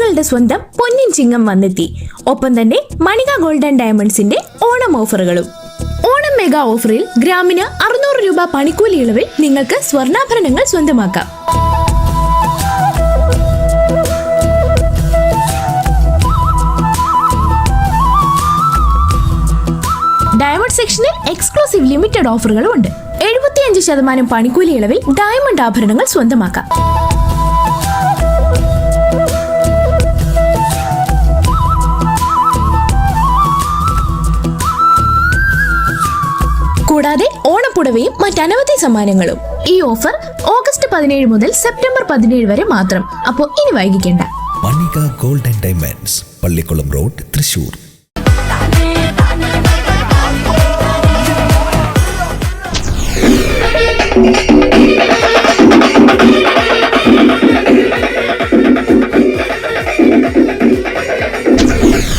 നിങ്ങളുടെ സ്വന്തം പൊന്നിൻ ചിങ്ങം വന്നെത്തി. ഒപ്പം തന്നെ മണിക ഗോൾഡ് ആൻഡ് ഡയമണ്ട്സിന്റെ ഓണം ഓഫറുകളും. ഓണം മെഗാ ഓഫറിൽ ഗ്രാമിന് 600 രൂപ പണിക്കൂലി ഇളവിൽ നിങ്ങൾക്ക് സ്വർണ്ണാഭരണങ്ങൾ സ്വന്തമാക്കാം. ഡയമണ്ട് സെക്ഷനിൽ എക്സ്ക്ലൂസീവ് ലിമിറ്റഡ് ഓഫറുകളും ഉണ്ട്. 75% പണിക്കൂലി ഇളവിൽ ഡയമണ്ട് ആഭരണങ്ങൾ സ്വന്തമാക്കാം. കൂടാതെ ഓണപ്പുടവയും മറ്റനവധി സമ്മാനങ്ങളും. ഈ ഓഫർ ഓഗസ്റ്റ് 17 മുതൽ സെപ്റ്റംബർ 17 വരെ മാത്രം. അപ്പോൾ ഇനി വൈകിക്കേണ്ട. Manika gold and diamonds, Pallikkulam road, Thrissur.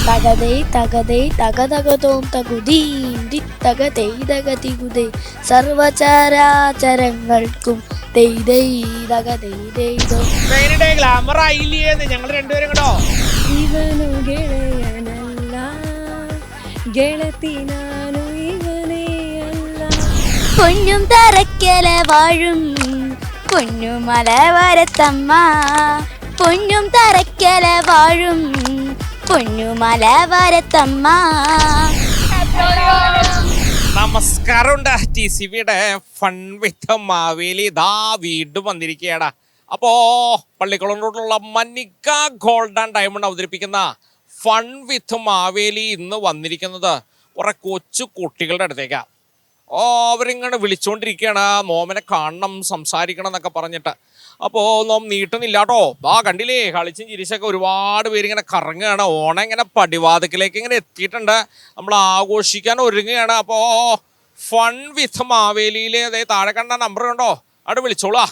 തകതൈ തകതൈ തകതകതോം തകുതീം ദിത്തകതൈ തകതികുതൈ സർവചരാചരങ്ങൾക്കും ഗ്ലാമർ ആയില്ലേ ഞങ്ങൾ രണ്ടുപേരും കേട്ടോ. ഇവനു ഗളയനല്ല ഗളത്തിനാനു ഇവനെയല്ല. പൊന്നും തറയ്ക്കല വാഴും പൊന്നുമല വരത്തമ്മ, പൊന്നും തറയ്ക്കല വാഴും പൊന്നുമല വരത്തമ്മ. നമസ്കാരമുണ്ട്. TCBയുടെ ഫൺ വിത്ത് മാവേലി ഇതാ വീണ്ടും വന്നിരിക്കുകയാണ്. അപ്പോ പള്ളിക്കുളം റോഡിലുള്ള മണിക ഗോൾഡ് ആൻഡ് ഡയമണ്ട് അവതരിപ്പിക്കുന്ന ഫൺ വിത്ത് മാവേലി ഇന്ന് വന്നിരിക്കുന്നത് കുറെ കൊച്ചു കുട്ടികളുടെ അടുത്തേക്കാണ്. അവരിങ്ങനെ വിളിച്ചുകൊണ്ടിരിക്കുകയാണ്, നോമിനെ കാണണം, സംസാരിക്കണം എന്നൊക്കെ പറഞ്ഞിട്ട്. അപ്പോൾ നോം നീട്ടുന്നില്ല കേട്ടോ. കണ്ടില്ലേ, കളിച്ചും ചിരിച്ചൊക്കെ ഒരുപാട് പേരിങ്ങനെ കറങ്ങുകയാണ്. ഓണം ഇങ്ങനെ പടിവാതിക്കലേക്ക് ഇങ്ങനെ എത്തിയിട്ടുണ്ട്. നമ്മൾ ആഘോഷിക്കാൻ ഒരുങ്ങുകയാണ്. അപ്പോൾ ഫൺ വിത്ത് മാവേലിയിൽ അതായത് താഴെ കണ്ട നമ്പർ കണ്ടോ, അവിടെ വിളിച്ചോളാ.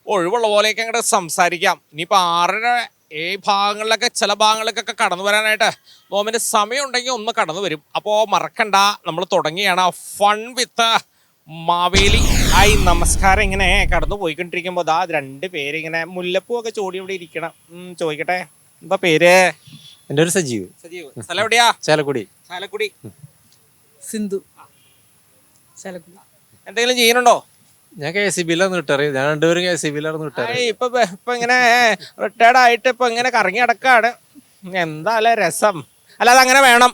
ഒഴിവുള്ള പോലെയൊക്കെ അങ്ങോട്ട് സംസാരിക്കാം. ഇനിയിപ്പോൾ 6:30 ഈ ഭാഗങ്ങളിലൊക്കെ ചില ഭാഗങ്ങളിലേക്കൊക്കെ കടന്നു വരാനായിട്ട് നോമിന് സമയം ഉണ്ടെങ്കിൽ ഒന്ന് കടന്നു വരും. അപ്പോൾ മറക്കണ്ട, നമ്മൾ തുടങ്ങിയാണ് ഫൺ വിത്ത് മാവേലി. ആയി നമസ്കാരം. ഇങ്ങനെ കടന്നു പോയിക്കൊണ്ടിരിക്കുമ്പോൾ രണ്ട് പേരിങ്ങനെ മുല്ലപ്പൂ ഒക്കെ ചോടി ഇവിടെ ഇരിക്കണം. ചോദിക്കട്ടെ, എന്താ പേര്? എൻ്റെ ഒരു സജീവ്. സജീവ്. സ്ഥലം എവിടെയാ? ചാലക്കുടി. ചാലക്കുടി. സിന്ധു. ചാലക്കുടി. എന്തെങ്കിലും ചെയ്യുന്നുണ്ടോ? ഞാൻ KCB-ലാണ് റിട്ടയർ. ഞാൻ രണ്ടുപേരും KCB-ലാണ് റിട്ടയർ. ഇപ്പൊ ഇങ്ങനെ റിട്ടയർഡ് ആയിട്ട് ഇപ്പൊ ഇങ്ങനെ കറങ്ങി അടക്കാണ്. എന്താ അല്ലേ രസം. അല്ലാതെ അങ്ങനെ വേണം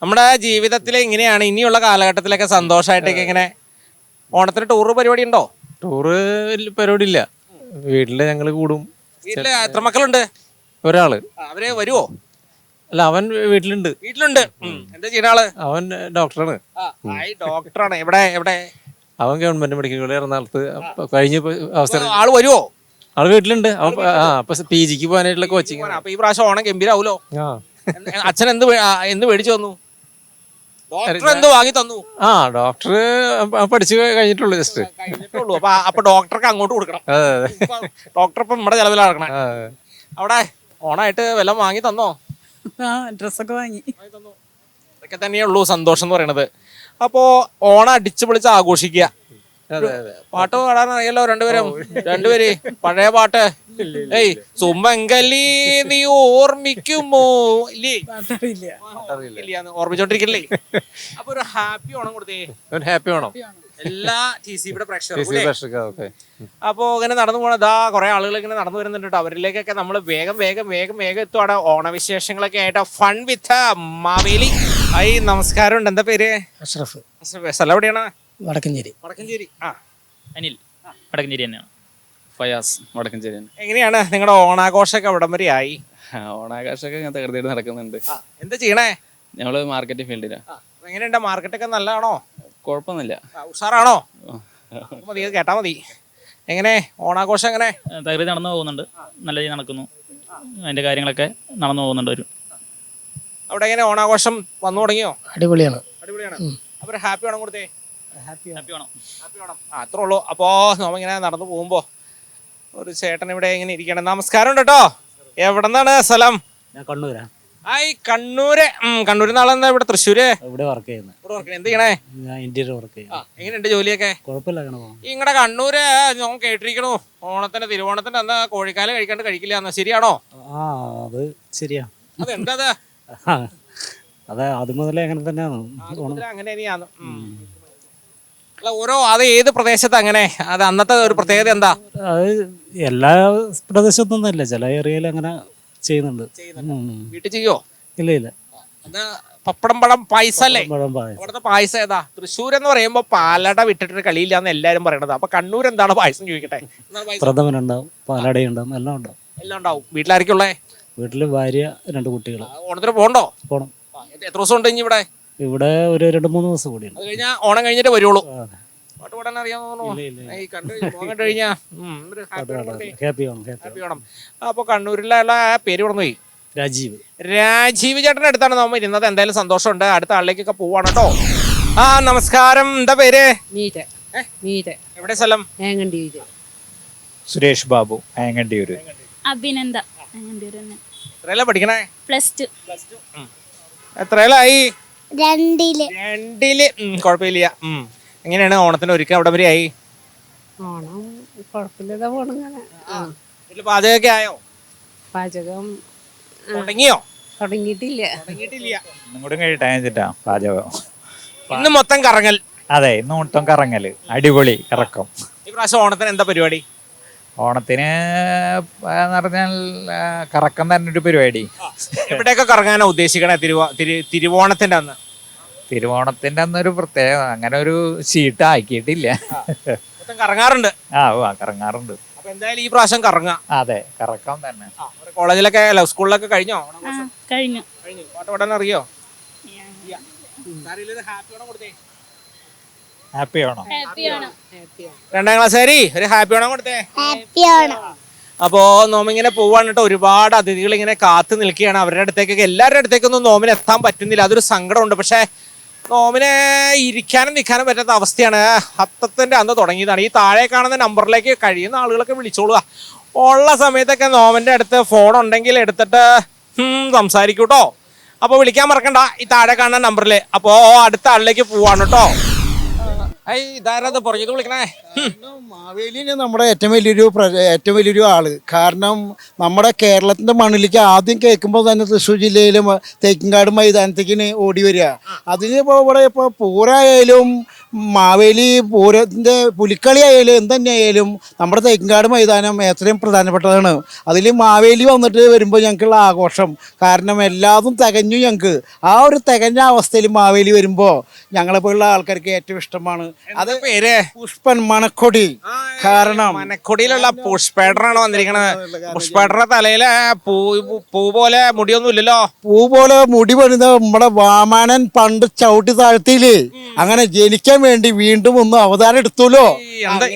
നമ്മുടെ ജീവിതത്തിൽ. ഇങ്ങനെയാണ് ഇനിയുള്ള കാലഘട്ടത്തിലൊക്കെ സന്തോഷമായിട്ടൊക്കെ ഇങ്ങനെ. ഓണത്തിന് ടൂറ് പരിപാടി ഉണ്ടോ? ടൂറ് പരിപാടി ഇല്ല. വീട്ടില് ഞങ്ങള് കൂടും. വീട്ടില് എത്ര മക്കളുണ്ട്? ഒരാള്. അവര് വരുവോ? അല്ല, അവൻ വീട്ടിലുണ്ട്. വീട്ടിലുണ്ട്. എന്താ ചെയ്യുന്ന ആള്? അവൻ ഡോക്ടറാണ്. ഡോക്ടറാണ്. എവിടെ എവിടെ? അവൻ ഗവൺമെന്റ് മെഡിക്കൽ കോളേജ് എറണാകുളത്ത് കഴിഞ്ഞ അവസരം. ആള് വരുവോ? ആള് വീട്ടിലുണ്ട്. അവൻ PG-ക്ക് പോകാനായിട്ടുള്ള കോച്ചിങ്. അപ്പൊ ഈ പ്രാവശ്യം ഓണം ഗംഭീരാവൂലോ? അച്ഛൻ എന്ത് മേടിച്ചു തന്നു? ഡോക്ടർ എന്ത് വാങ്ങി തന്നു? ഡോക്ടർ പഠിച്ചു കഴിഞ്ഞിട്ടുള്ളൂ. ജസ്റ്റ് കഴിഞ്ഞിട്ടുള്ളൂ. അപ്പൊ ഡോക്ടർക്ക് അങ്ങോട്ട് കൊടുക്കണം. ഡോക്ടർ ഇപ്പൊ നമ്മുടെ ചെലവിലാക്കണം. അവിടെ ഓണായിട്ട് വല്ലതും വാങ്ങി തന്നോ? ഡ്രസ്സൊക്കെ വാങ്ങി തന്നു. ഇതൊക്കെ തന്നെയുള്ളൂ സന്തോഷം എന്ന് പറയണത്. അപ്പോ ഓണം അടിച്ചു പൊളിച്ച് ആഘോഷിക്കുക. പാട്ട് പാടാൻ അറിയാലോ രണ്ടുപേര്? പഴയ പാട്ട്. ഏയ് സുമംഗലി നീ ഓർമ്മിക്കുമോ? ഇല്ലേ? ഓർമ്മിച്ചോണ്ടിരിക്കല്ലേ? അപ്പൊ ഒരു ഹാപ്പി ഓണം കൊടുത്തേ. ഹാപ്പി ഓണം എല്ലാ TCB-യുടെ പ്രേക്ഷകർക്കും. അപ്പോ ഇങ്ങനെ നടന്നു പോണതാ കുറെ ആളുകൾ ഇങ്ങനെ നടന്നു വരുന്നുണ്ട് കേട്ടോ. അവരിലേക്കൊക്കെ നമ്മൾ വേഗം വേഗം വേഗം വേഗം എത്തുവാണ്. ഓണവിശേഷങ്ങളൊക്കെ ആയിട്ട് ഫൺ വിത്ത് മാവേലി. നമസ്കാരം. എന്താ പേര്? അഷ്റഫ്. സ്ഥലം എവിടെയാണ്? വടക്കഞ്ചേരി. വടക്കഞ്ചേരി. അനിൽ വടക്കഞ്ചേരി തന്നെയാണ്. ഫയാസ് വടക്കഞ്ചേരി തന്നെ. എങ്ങനെയാണ് നിങ്ങളുടെ ഓണാഘോഷമൊക്കെ എവിടം വരെ ആയി? ഓണാഘോഷമൊക്കെ ഞാൻ തകർത്തിട്ട് നടക്കുന്നുണ്ട്. എന്താ ചെയ്യണേ? ഞങ്ങള് മാർക്കറ്റിംഗ് ഫീൽഡിലാണ്. എങ്ങനെയുണ്ട് മാർക്കറ്റൊക്കെ? നല്ലതാണോ? കുഴപ്പമൊന്നുമില്ല. ഉഷാറാണോ? മതി, കേട്ടാ മതി. എങ്ങനെ ഓണാഘോഷം എങ്ങനെ? തകർത്തി നടന്നു പോകുന്നുണ്ട്. നല്ല രീതിയിൽ നടക്കുന്നു. അതിന്റെ കാര്യങ്ങളൊക്കെ നടന്നു പോകുന്നുണ്ട്. അവിടെ എങ്ങനെ ഓണാഘോഷം വന്നു തുടങ്ങിയോ? അടിപൊളിയാണ്. അടിപൊളിയാണ്. അപ്പൊ ഹാപ്പി ഓണം കൊടുത്തേ. ഹാപ്പി ഓണം. ഹാപ്പി ഓണം. അത്രേ ഉള്ളൂ. അപ്പോ നമ്മിങ്ങനെ നടന്നു പോകുമ്പോ ഒരു ചേട്ടൻ ഇവിടെ ഇങ്ങനെ ഇരിക്കണം. നമസ്കാരം കേട്ടോ. എവിടെ നിന്നാണ് സ്ഥലം? ഞാൻ കണ്ണൂരാ. ഹായ് കണ്ണൂര് കണ്ണൂരിൽ നാളെന്താ ഇവിടെ തൃശ്ശൂര് ഇവിടെ വർക്ക് ചെയ്യുന്നത്. ഇവിടെ work ചെയ്യണേ. എന്ത് ചെയ്യണേ? ഞാൻ ഇന്ത്യയിൽ വർക്ക് ചെയ്യുന്നു. എങ്ങനെയുണ്ട് ജോലിയൊക്കെ? കുഴപ്പമില്ല, അങ്ങനെ പോകും. ഇങ്ങടെ കണ്ണൂര് ഞാൻ കേട്ടിരിക്കണു തിരുവോണത്തിന്റെ അന്ന് കോഴിക്കാല് കഴിക്കാണ്ട് കഴിക്കില്ല എന്ന്, ശരിയാണോ? ആ, അത് ശരിയാ. അതെന്താ അതെ, അത് മുതലേ അങ്ങനെ തന്നെയാണ്. അങ്ങനെ തന്നെയാണ്. അല്ല, അത് ഏത് പ്രദേശത്ത് അങ്ങനെ അത് അന്നത്തെ ഒരു പ്രത്യേകത എന്താ? അത് എല്ലാ പ്രദേശത്തൊന്നും ഇല്ല, ചില ഏരിയയിൽ അങ്ങനെ ചെയ്യുന്നുണ്ട്. വീട്ടിൽ ചെയ്യോ? ഇല്ല ഇല്ല. അത് പപ്പടം പഴം പായസം അല്ലേ? പഴം പായസം. അവിടുത്തെ പായസം ഏതാ? തൃശ്ശൂർ എന്ന് പറയുമ്പോ പാലട വിട്ടിട്ട് കളിയില്ല എന്ന് എല്ലാരും പറയണത്. അപ്പൊ കണ്ണൂർ എന്താണ് പായസം ചോദിക്കട്ടെ? പ്രഥമനുണ്ടാവും, പാലടയുണ്ടാവും, എല്ലാം ഉണ്ടാവും. എല്ലാം ഉണ്ടാവും. വീട്ടിലായിരിക്കുള്ളേ? വീട്ടില് ഭാര്യ, 2 കുട്ടികൾ. ഓണത്തിന് പോകണ്ടോ? പോണം. എത്ര ദിവസം ഉണ്ട് ഇനി ഇവിടെ? ഇവിടെ ഒരു 2-3 ദിവസം കൂടിയുണ്ട്. അത് കഴിഞ്ഞാ ഓണം കഴിഞ്ഞിട്ട് വരുള്ളൂ. അതെ. പാട്ട് പാടാൻ അറിയാമോ? ഇല്ല. ഈ കണ്ടു കഴിഞ്ഞാ ഹാപ്പി ഓണം. ഹാപ്പി ഓണം. അപ്പൊ കണ്ണൂരിലുള്ള പേര് പറഞ്ഞുപോയി. രാജീവ്. രാജീവ് ചേട്ടൻ്റെ അടുത്താണ് നമ്മൾ ഇരുന്നത്. എന്തായാലും സന്തോഷമുണ്ട്. അടുത്ത ആളിലേക്കൊക്കെ പോവാണ് കേട്ടോ. നമസ്കാരം. എന്താ പേര്? എവിടെ സ്ഥലം? സുരേഷ് ബാബു, ആയങ്കണ്ടിയൂര്. അഭിനന്ദ എത്രയല്ല പഠിക്കണേ? +2. എത്രയല്ലായി? 2. കുഴപ്പമില്ല. എങ്ങനെയാണ് ഓണത്തിന് ഒരുക്കം? അവിടെ വരെ ആയി? ഓണം കുഴപ്പമില്ലാതെ പോണിങ്ങനെ. വീട്ടില് പാചകമൊക്കെ ആയോ? പാചകം തുടങ്ങിയോ? തുടങ്ങിയിട്ടില്ല. തുടങ്ങിയിട്ടില്ല. ഇന്നും കൂടെ കഴിട്ടാ പാചകം. ഇന്ന് മൊത്തം കറങ്ങൽ. അതെ, ഇന്ന് മൊത്തം കറങ്ങല്, അടിപൊളി കറക്കം. ഈ പ്രാവശ്യം ഓണത്തിന് എന്താ പരിപാടി? ഓണത്തിന് എന്ന് പറഞ്ഞാൽ കറക്കം തന്നെ ഒരു പരിപാടി. എവിടെയൊക്കെ കറങ്ങാനാ ഉദ്ദേശിക്കണേ തിരുവോണത്തിന്റെ അന്ന്? തിരുവോണത്തിന്റെ അന്നൊരു പ്രത്യേക അങ്ങനെ ഒരു ഷീട്ട് ആക്കിയിട്ടില്ല. മൊത്തം കറങ്ങാറുണ്ട്. കറങ്ങാറുണ്ട്. അപ്പൊ എന്തായാലും ഈ പ്രാവശ്യം കറങ്ങാം. അതെ, കറക്കം തന്നെ. കോളേജിലൊക്കെ സ്കൂളിലൊക്കെ കഴിഞ്ഞോ? കഴിഞ്ഞു. പാട്ട് പാടാൻ അറിയോ? ഹാപ്പി ഓണം. 2ാം ക്ലാസ്സുകാരി ഒരു ഹാപ്പി ഓണം കൊടുത്തേ. അപ്പോ നോമിങ്ങനെ പോവാണ് കേട്ടോ. ഒരുപാട് അതിഥികൾ ഇങ്ങനെ കാത്തു നിൽക്കുകയാണ്. അവരുടെ അടുത്തേക്കൊക്കെ എല്ലാവരുടെ അടുത്തേക്കൊന്നും നോമിന് എത്താൻ പറ്റുന്നില്ല. അതൊരു സങ്കടമുണ്ട്. പക്ഷെ നോമിന് ഇരിക്കാനും നിൽക്കാനും പറ്റാത്ത അവസ്ഥയാണ്. ഹത്തത്തിന്റെ അന്ന് തുടങ്ങിയതാണ്. ഈ താഴെ കാണുന്ന നമ്പറിലേക്ക് കഴിയുന്ന ആളുകളൊക്കെ വിളിച്ചോളുക. ഉള്ള സമയത്തൊക്കെ നോമിന്റെ അടുത്ത് ഫോൺ ഉണ്ടെങ്കിൽ എടുത്തിട്ട് സംസാരിക്കൂട്ടോ. അപ്പൊ വിളിക്കാൻ മറക്കണ്ട ഈ താഴെ കാണുന്ന നമ്പറിൽ. അപ്പോ അടുത്ത ആളിലേക്ക് പോവാണ് കേട്ടോ. ഇതാരത് പുറകിൽ വിളിക്കണേ? മാവേലിന് നമ്മുടെ ഏറ്റവും വലിയൊരു ആള്. കാരണം നമ്മുടെ കേരളത്തിന്റെ മണ്ണിലേക്ക് ആദ്യം കേൾക്കുമ്പോൾ തന്നെ തൃശ്ശൂർ ജില്ലയിലും തേക്കിൻകാട് മൈതാനത്തേക്കിന് ഓടി വരിക. അതിന് ഇവിടെ ഇപ്പോൾ പൂരായാലും മാവേലി പൂരത്തിൻ്റെ പുലിക്കളി ആയാലും എന്തുതന്നെയായാലും നമ്മുടെ തേക്കിൻകാട് മൈതാനം എത്രയും പ്രധാനപ്പെട്ടതാണ്. അതിൽ മാവേലി വന്നിട്ട് വരുമ്പോൾ ഞങ്ങൾക്കുള്ള ആഘോഷം കാരണം എല്ലാതും തികഞ്ഞു. ഞങ്ങൾക്ക് ആ ഒരു തികഞ്ഞ അവസ്ഥയിൽ മാവേലി വരുമ്പോൾ ഞങ്ങളെപ്പോലുള്ള ആൾക്കാർക്ക് ഏറ്റവും ഇഷ്ടമാണ്. അത് പേര് പുഷ്പൻ മനക്കൊടി. കാരണം മനക്കൊടിയിലുള്ള പുഷ്പേട്ടനാണ് വന്നിരിക്കണത്. പുഷ്പേട്ടന്റെ തലയില് പൂ പോലെ മുടിയൊന്നും ഇല്ലല്ലോ. പൂ പോലെ മുടി പണിത നമ്മുടെ വാമനൻ പണ്ട് ചവിട്ടി താഴ്ത്തിയില്ലേ, അങ്ങനെ ജനിക്കാൻ വേണ്ടി വീണ്ടും ഒന്ന് അവതാരം എടുത്തുല്ലോ.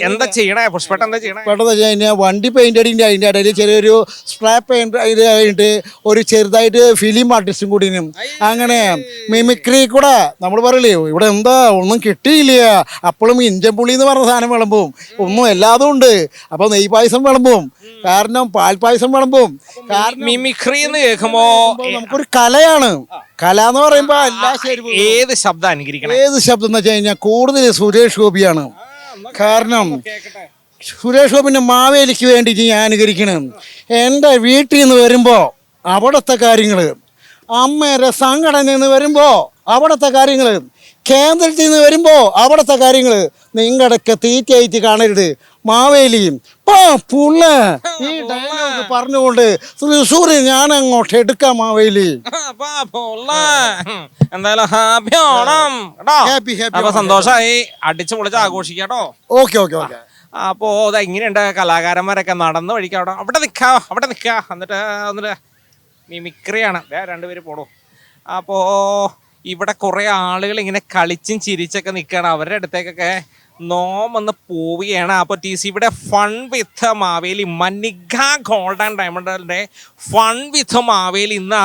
എന്താ ചെയ്യണേ പുഷ്പേട്ടൻ? എന്താ ചെയ്യണേ? പെട്ടെന്ന് കഴിഞ്ഞാൽ വണ്ടി പെയിന്റ് അടിൻ്റെ അതിൻ്റെ ഇടയിൽ ചെറിയൊരു സ്പ്രേ പെയിന്റ് കഴിഞ്ഞിട്ട് ഒരു ചെറുതായിട്ട് ഫിലിം ആർട്ടിസ്റ്റും കൂടിനും അങ്ങനെ മിമിക്രി കൂടെ നമ്മൾ പറയില്ലേ ഇവിടെ എന്താ ഒന്നും കിട്ടിയില്ല, അപ്പോഴും ഇഞ്ചൻ പുളി എന്ന് പറഞ്ഞ സാധനം വിളമ്പും. ഒന്നും എല്ലാതും ഉണ്ട്. അപ്പൊ നെയ് പായസം വിളമ്പും, കാരണം പാൽപ്പായസം വിളമ്പും. കാരണം മിമിക്രി എന്ന് കേൾക്കുമ്പോ നമുക്കൊരു കലയാണ്. കല എന്ന് പറയുമ്പോ ഏത് ശബ്ദം അനുകരിക്കണം? ഏത് ശബ്ദം എന്ന് വെച്ച് കഴിഞ്ഞാൽ കൂടുതൽ സുരേഷ് ഗോപിയാണ്. കാരണം സുരേഷ് ഗോപിന്റെ മാവേലിക്ക് വേണ്ടിയിട്ട് ഞാൻ അനുകരിക്കണം. എൻ്റെ വീട്ടിൽ നിന്ന് വരുമ്പോൾ അവിടുത്തെ കാര്യങ്ങൾ, അമ്മയുടെ സംഘടനയിൽ നിന്ന് വരുമ്പോൾ അവിടുത്തെ കാര്യങ്ങൾ, കേന്ദ്രത്തിൽ നിന്ന് വരുമ്പോൾ അവിടുത്തെ കാര്യങ്ങൾ നിങ്ങളുടെയൊക്കെ തീറ്റയായിട്ട് കാണരുത്. മാവേലിയും പുള്ള ഈ ഡയലോഗ് പറഞ്ഞുകൊണ്ട് തൃശ്ശൂർ ഞാൻ അങ്ങോട്ട് എടുക്കാം. മാവേലി എന്തായാലും ഹാപ്പി ഓണം ഹാപ്പി ഹാപ്പി. അപ്പൊ സന്തോഷമായി, അടിച്ചു പൊളിച്ച് ആഘോഷിക്കാട്ടോ. Okay okay okay. അപ്പോ ഇങ്ങനെയുണ്ട് കലാകാരന്മാരൊക്കെ നടന്നു വഴിക്കാം. അവിടെ നിൽക്കുക എന്നിട്ട് മിമിക്രിയാണ്. 2 പേര് പോണു. അപ്പോ ഇവിടെ കുറെ ആളുകൾ ഇങ്ങനെ കളിച്ചും ചിരിച്ചൊക്കെ നിൽക്കുകയാണ്. അവരുടെ അടുത്തേക്കൊക്കെ നോമൊന്ന് പോവുകയാണ്. അപ്പോൾ ഇവിടെ fun with Maveli, Mannika golden ഡയമണ്ടിന്റെ ഫൺ വിത്ത് മാവേലി ഇന്ന്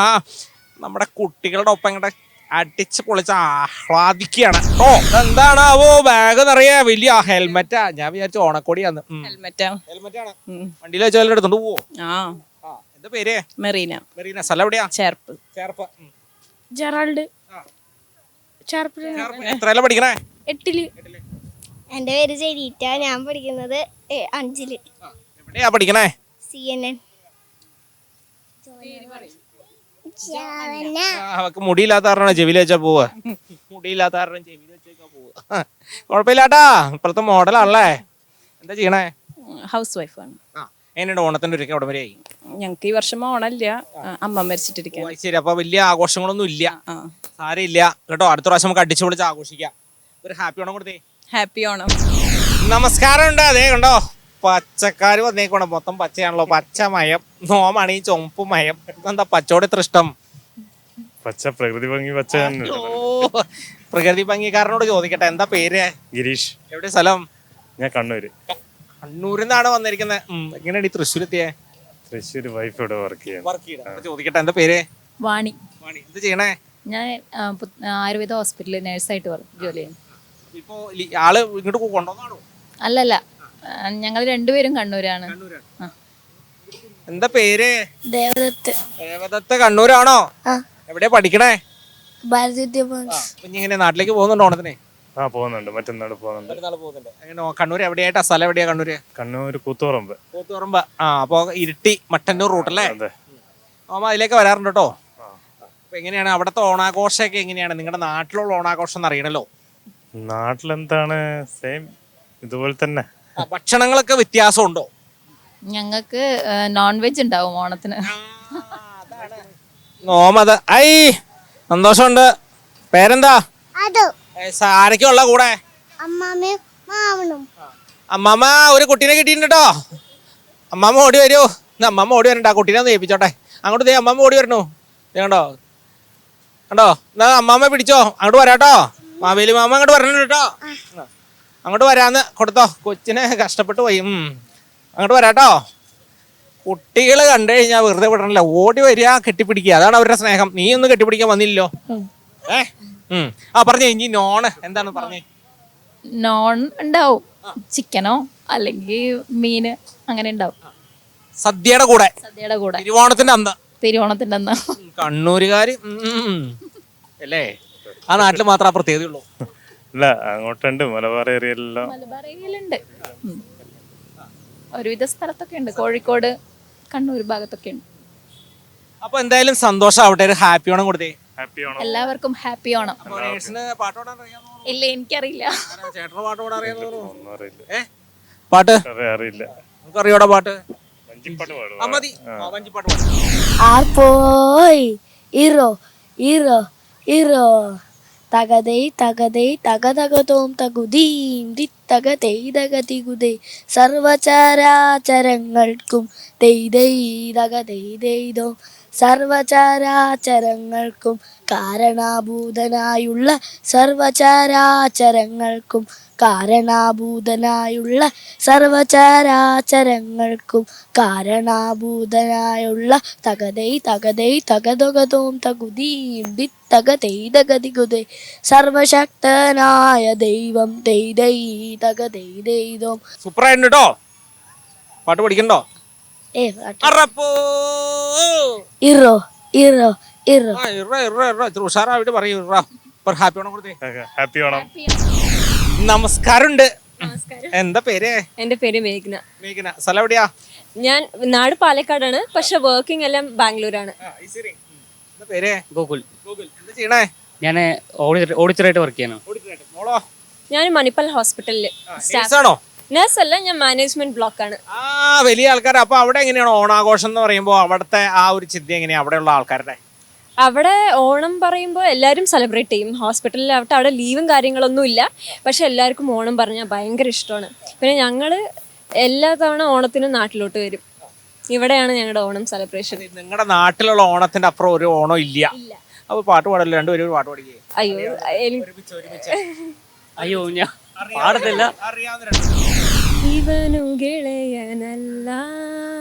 നമ്മുടെ കുട്ടികളുടെ ഒപ്പം ഇങ്ങോട്ട് അടിച്ച് പൊളിച്ച് ആഹ്ലാദിക്കുകയാണ്. എന്താണാവോ ബാഗ് നിറയെ വലിയ ഹെൽമെറ്റാ. ഞാൻ വിചാരിച്ചു ഓണക്കോടിയാന്ന്. ഹെൽമെറ്റാണ്. വണ്ടിയിൽ വെച്ചാൽ എടുത്തോണ്ട് പോവോ? എന്താ പേര്? മെറീന. മെറീന. സ്ഥലം എവിടെയാ? ചേർപ്പ്. ചേർപ്പ്. ജെറാൾഡ്. ചേർപ്പ്. എത്രയല്ല പഠിക്കണേ? 8ല്. എൻ്റെ പേര് ജെരീറ്റ. ഞാൻ പഠിക്കുന്നത് 5ല്. എവിടെയാ പഠിക്കണേ? CNN. അവക്ക് മുടിയില്ലാത്ത കാരണം ചെവിയിൽ വെച്ചാ പോവാ. മുടിയില്ലാത്ത കാരണം ചെവിയിൽ വെച്ചേക്കാ പോവാ. കുഴപ്പമില്ലാട്ടാ, ഇപ്പോഴത്തെ മോഡലാണല്ലേ. എന്താ ചെയ്യണേ? ഹൗസ് വൈഫാണ്. എങ്ങനെയുണ്ട് ഓണത്തിന്റെ ഒരുക്കം അവിടെ വരെയായി? ഞങ്ങൾക്ക് ഈ വർഷം ഓണമില്ല, അമ്മ മരിച്ചിട്ടിരിക്കുക. ശരി, അപ്പൊ വലിയ ആഘോഷങ്ങളൊന്നും ഇല്ല. സാരമില്ല കേട്ടോ, അടുത്ത പ്രാവശ്യം നമുക്ക് അടിച്ചു പൊളിച്ച് ആഘോഷിക്കാം. ഒരു ഹാപ്പി ഓണം കൊടുത്തേ. ഹാപ്പി ഓണം. നമസ്കാരം ഉണ്ട്. അതേ കണ്ടോ, പച്ചക്കാര് വന്നേക്കണം. മൊത്തം പച്ചയാണല്ലോ, പച്ച മയം. നോമാണ് ഈ ചുമപ്പ് മയം. എന്താ പച്ചോട് ഇത്ര ഇഷ്ടം? പച്ച പ്രകൃതി ഭംഗി പച്ച പ്രകൃതി ഭംഗിക്കാരനോട് ചോദിക്കട്ടെ, എന്താ പേര്? ഗിരീഷ്. എവിടെ സ്ഥലം? ഞാൻ കണ്ണൂര്. കണ്ണൂരിൽ നിന്നാണ് വന്നിരിക്കുന്നത്. എങ്ങനെയാണ് ഈ തൃശ്ശൂരെത്തിയേ? തൃശ്ശൂർ വൈഫ് ഇവിടെ വർക്ക് ചെയ്യാൻ. ചോദിക്കട്ടെ, എന്താ പേര്? വാണി. വാണി. എന്ത് ചെയ്യണേ? ഞാൻ ആയുർവേദ ഹോസ്പിറ്റലിൽ നഴ്സായിട്ട് ജോലി ചെയ്യുന്നു. ഇപ്പൊ ആള് ഇങ്ങോട്ട് കൊണ്ടുവന്നാണോ? അല്ലല്ല, ഞങ്ങൾ രണ്ടുപേരും കണ്ണൂരാണ്. എന്താ പേര്? ദേവദത്ത്. ദേവദത്ത്. കണ്ണൂരാണോ? എവിടെയാ പഠിക്കണേ? ഭാരതി. ഇങ്ങനെ നാട്ടിലേക്ക് പോകുന്നുണ്ടോ ഓണത്തിന്? പോകുന്നുണ്ട്, മറ്റന്നാൾ പോകുന്നുണ്ട്. അങ്ങനെ കണ്ണൂർ എവിടെയായിട്ടാ? സ്ഥലം എവിടെയാ കണ്ണൂര്? കണ്ണൂർ കൂത്തുപറമ്പ്. കൂത്തുപറമ്പ്. അപ്പൊ ഇരിട്ടി മട്ടന്നൂർ റൂട്ടല്ലേ? അപ്പൊ അതിലേക്ക് വരാറുണ്ട് കേട്ടോ. അപ്പൊ എങ്ങനെയാണ് അവിടുത്തെ ഓണാഘോഷമൊക്കെ എങ്ങനെയാണ്? നിങ്ങളുടെ നാട്ടിലുള്ള ഓണാഘോഷം എന്ന് അറിയണല്ലോ. നാട്ടിലെന്താണ് സെയിം ഇതുപോലെ തന്നെ. ഭക്ഷണങ്ങളൊക്കെ വ്യത്യാസം ഉണ്ടോ? ഞങ്ങൾക്ക് നോൺ വെജ് ഉണ്ടാവും ഓണത്തിന്. നോമത്. ഐ സന്തോഷമുണ്ട്. പേരെന്താ? ആരൊക്കെയുള്ള കൂടെ? അമ്മാമ്മയും മാമനും. അമ്മാമ്മ ഒരു കുട്ടീനെ കിട്ടിയിട്ടുണ്ട് കേട്ടോ. അമ്മാമ്മ ഓടി വരൂ. അമ്മാമ്മ ഓടി വരണ്ട, കുട്ടീനെ ഒന്ന് ഏൽപ്പിച്ചോട്ടെ. അങ്ങോട്ട് അമ്മാമ്മ ഓടി വരണു. കണ്ടോ കണ്ടോ? എന്നാ അമ്മാമ്മ പിടിച്ചോ, അങ്ങോട്ട് വരാട്ടോ. മാവേലി മാമ അങ്ങോട്ട് വരണം കേട്ടോ. അങ്ങോട്ട് വരാന്ന് കൊടുത്തോ. കൊച്ചിനെ കഷ്ടപ്പെട്ട് പോയി. അങ്ങോട്ട് വരാട്ടോ. കുട്ടികൾ കണ്ടു കഴിഞ്ഞാൽ വെറുതെ വിടണല്ലോ, ഓടി വരിക, കെട്ടിപ്പിടിക്കുക. അതാണ് അവരുടെ സ്നേഹം. നീ ഒന്ന് കെട്ടിപ്പിടിക്കാൻ വന്നില്ലല്ലോ. പറഞ്ഞേ ഇനി നോണ് എന്താണ് പറഞ്ഞേ? നോൺ ഉണ്ടാവും, ചിക്കനോ അല്ലെങ്കിൽ മീന് അങ്ങനെ ഉണ്ടാവും. സദ്യയുടെ കൂടെ. സദ്യയുടെ കൂടെ. തിരുവോണത്തിന്റെ അന്ന്. തിരുവോണത്തിന്റെ അന്ന്. കണ്ണൂരുകാര് അല്ലേ? ആ നാട്ടിൽ മാത്രമേ പ്രത്യേകതയുള്ളൂ. അല്ല, അങ്ങോട്ടുണ്ട് മലബാർ ഏരിയയിലെല്ലാം. മലബാർ ഏരിയയിലുണ്ട്, ഒരുവിധ സ്ഥലത്തൊക്കെ ഉണ്ട്. കോഴിക്കോട്, കണ്ണൂർ ഭാഗത്തൊക്കെ ഉണ്ട്. അപ്പൊ എന്തായാലും സന്തോഷം ആവട്ടെ. ഒരു ഹാപ്പി ഓണം കൊടുത്തേ. ഹാപ്പി ഓണം. എല്ലാവർക്കും ഹാപ്പി ഓണം. പാട്ട് പാടാൻ അറിയാമോ? ഇല്ല, എനിക്കറിയില്ല. ചേട്ടന് പാട്ട് പാടാൻ അറിയാമോ? ഒന്നും അറിയില്ല. പാട്ട് അറിയില്ല. നമുക്ക് അറിയോടാ പാട്ട്? വഞ്ചിപ്പാട്ട് പാടും. മതി, വഞ്ചിപ്പാട്ട് പാടും. പോയി ഇറോ ഇറോ ഇറോ തകതൈ തകതൈ തകതകതോം തകുതീം ദിത്തകതൈ തകതികുതൈ സർവചരാചരങ്ങൾക്കും തെയ്തൈ തകതൈതൈതോം സർവചരാചരങ്ങൾക്കും കാരണഭൂതനായുള്ള സർവചരാചരങ്ങൾക്കും കാരണഭൂതനായുള്ള സർവചരാചരങ്ങൾക്കും കാരണഭൂതനായുള്ള തകതൈ തകതൈ തകതകതോം തകുതീം ദിത്തകതൈ തകതികുതൈ സർവശക്തനായ ദൈവം തെയ്തൈ തകതൈ ദൈതോം. സൂപ്പറായിട്ടുണ്ട് കേട്ടോ. പാട്ട് പഠിക്കണ്ടോ? ഇറോ ഇറോ ഇറോ. ഉഷാറായിട്ട് പറയൂ. ഹാപ്പി ഓണം കൊടുത്തേ. ഹാപ്പി ഓണം. നമസ്കാരമുണ്ട്. എന്താ പേര്? എൻ്റെ പേര് മേഘ്ന. മേഘന. സ്ഥലം എവിടെയാ? ഞാൻ നാട് പാലക്കാടാണ്, പക്ഷെ വർക്കിംഗ് എല്ലാം ബാംഗ്ലൂരാണ്. പേര്? ഗോകുൽ. എന്താ ചെയ്യണേ? ഞാൻ ഓഡിറ്ററായിട്ട് വർക്ക് ചെയ്യണം. മോളോ? ഞാൻ മണിപ്പാൽ ഹോസ്പിറ്റലിൽ ആണോ? നഴ്സ് അല്ല, ഞാൻ മാനേജ്മെന്റ് ബ്ലോക്കാണ്. വലിയ ആൾക്കാർ. അപ്പൊ അവിടെ എങ്ങനെയാണ് ഓണാഘോഷം എന്ന് പറയുമ്പോ അവിടുത്തെ ആ ഒരു ചിന്ത എങ്ങനെയാ അവിടെയുള്ള ആൾക്കാരുടെ? അവിടെ ഓണം പറയുമ്പോൾ എല്ലാവരും സെലിബ്രേറ്റ് ചെയ്യും. ഹോസ്പിറ്റലിലാവട്ടെ, അവിടെ ലീവും കാര്യങ്ങളൊന്നും ഇല്ല, പക്ഷെ എല്ലാവർക്കും ഓണം പറഞ്ഞാൽ ഭയങ്കര ഇഷ്ടമാണ്. പിന്നെ ഞങ്ങൾ എല്ലാ തവണ ഓണത്തിനും നാട്ടിലോട്ട് വരും. ഇവിടെയാണ് ഞങ്ങളുടെ ഓണം സെലിബ്രേഷൻ. നിങ്ങളുടെ നാട്ടിലുള്ള ഓണത്തിന്റെ അപ്പുറം ഒരു ഓണം ഇല്ല. അപ്പൊ പാട്ട് പാടല്ലോ, രണ്ടുപേരും പാട്ട് പാടിക്കേ. അയ്യോ, ഞാൻ പാടത്തില്ല. ಇವನು ಗೆಳೆಯನಲ್ಲ,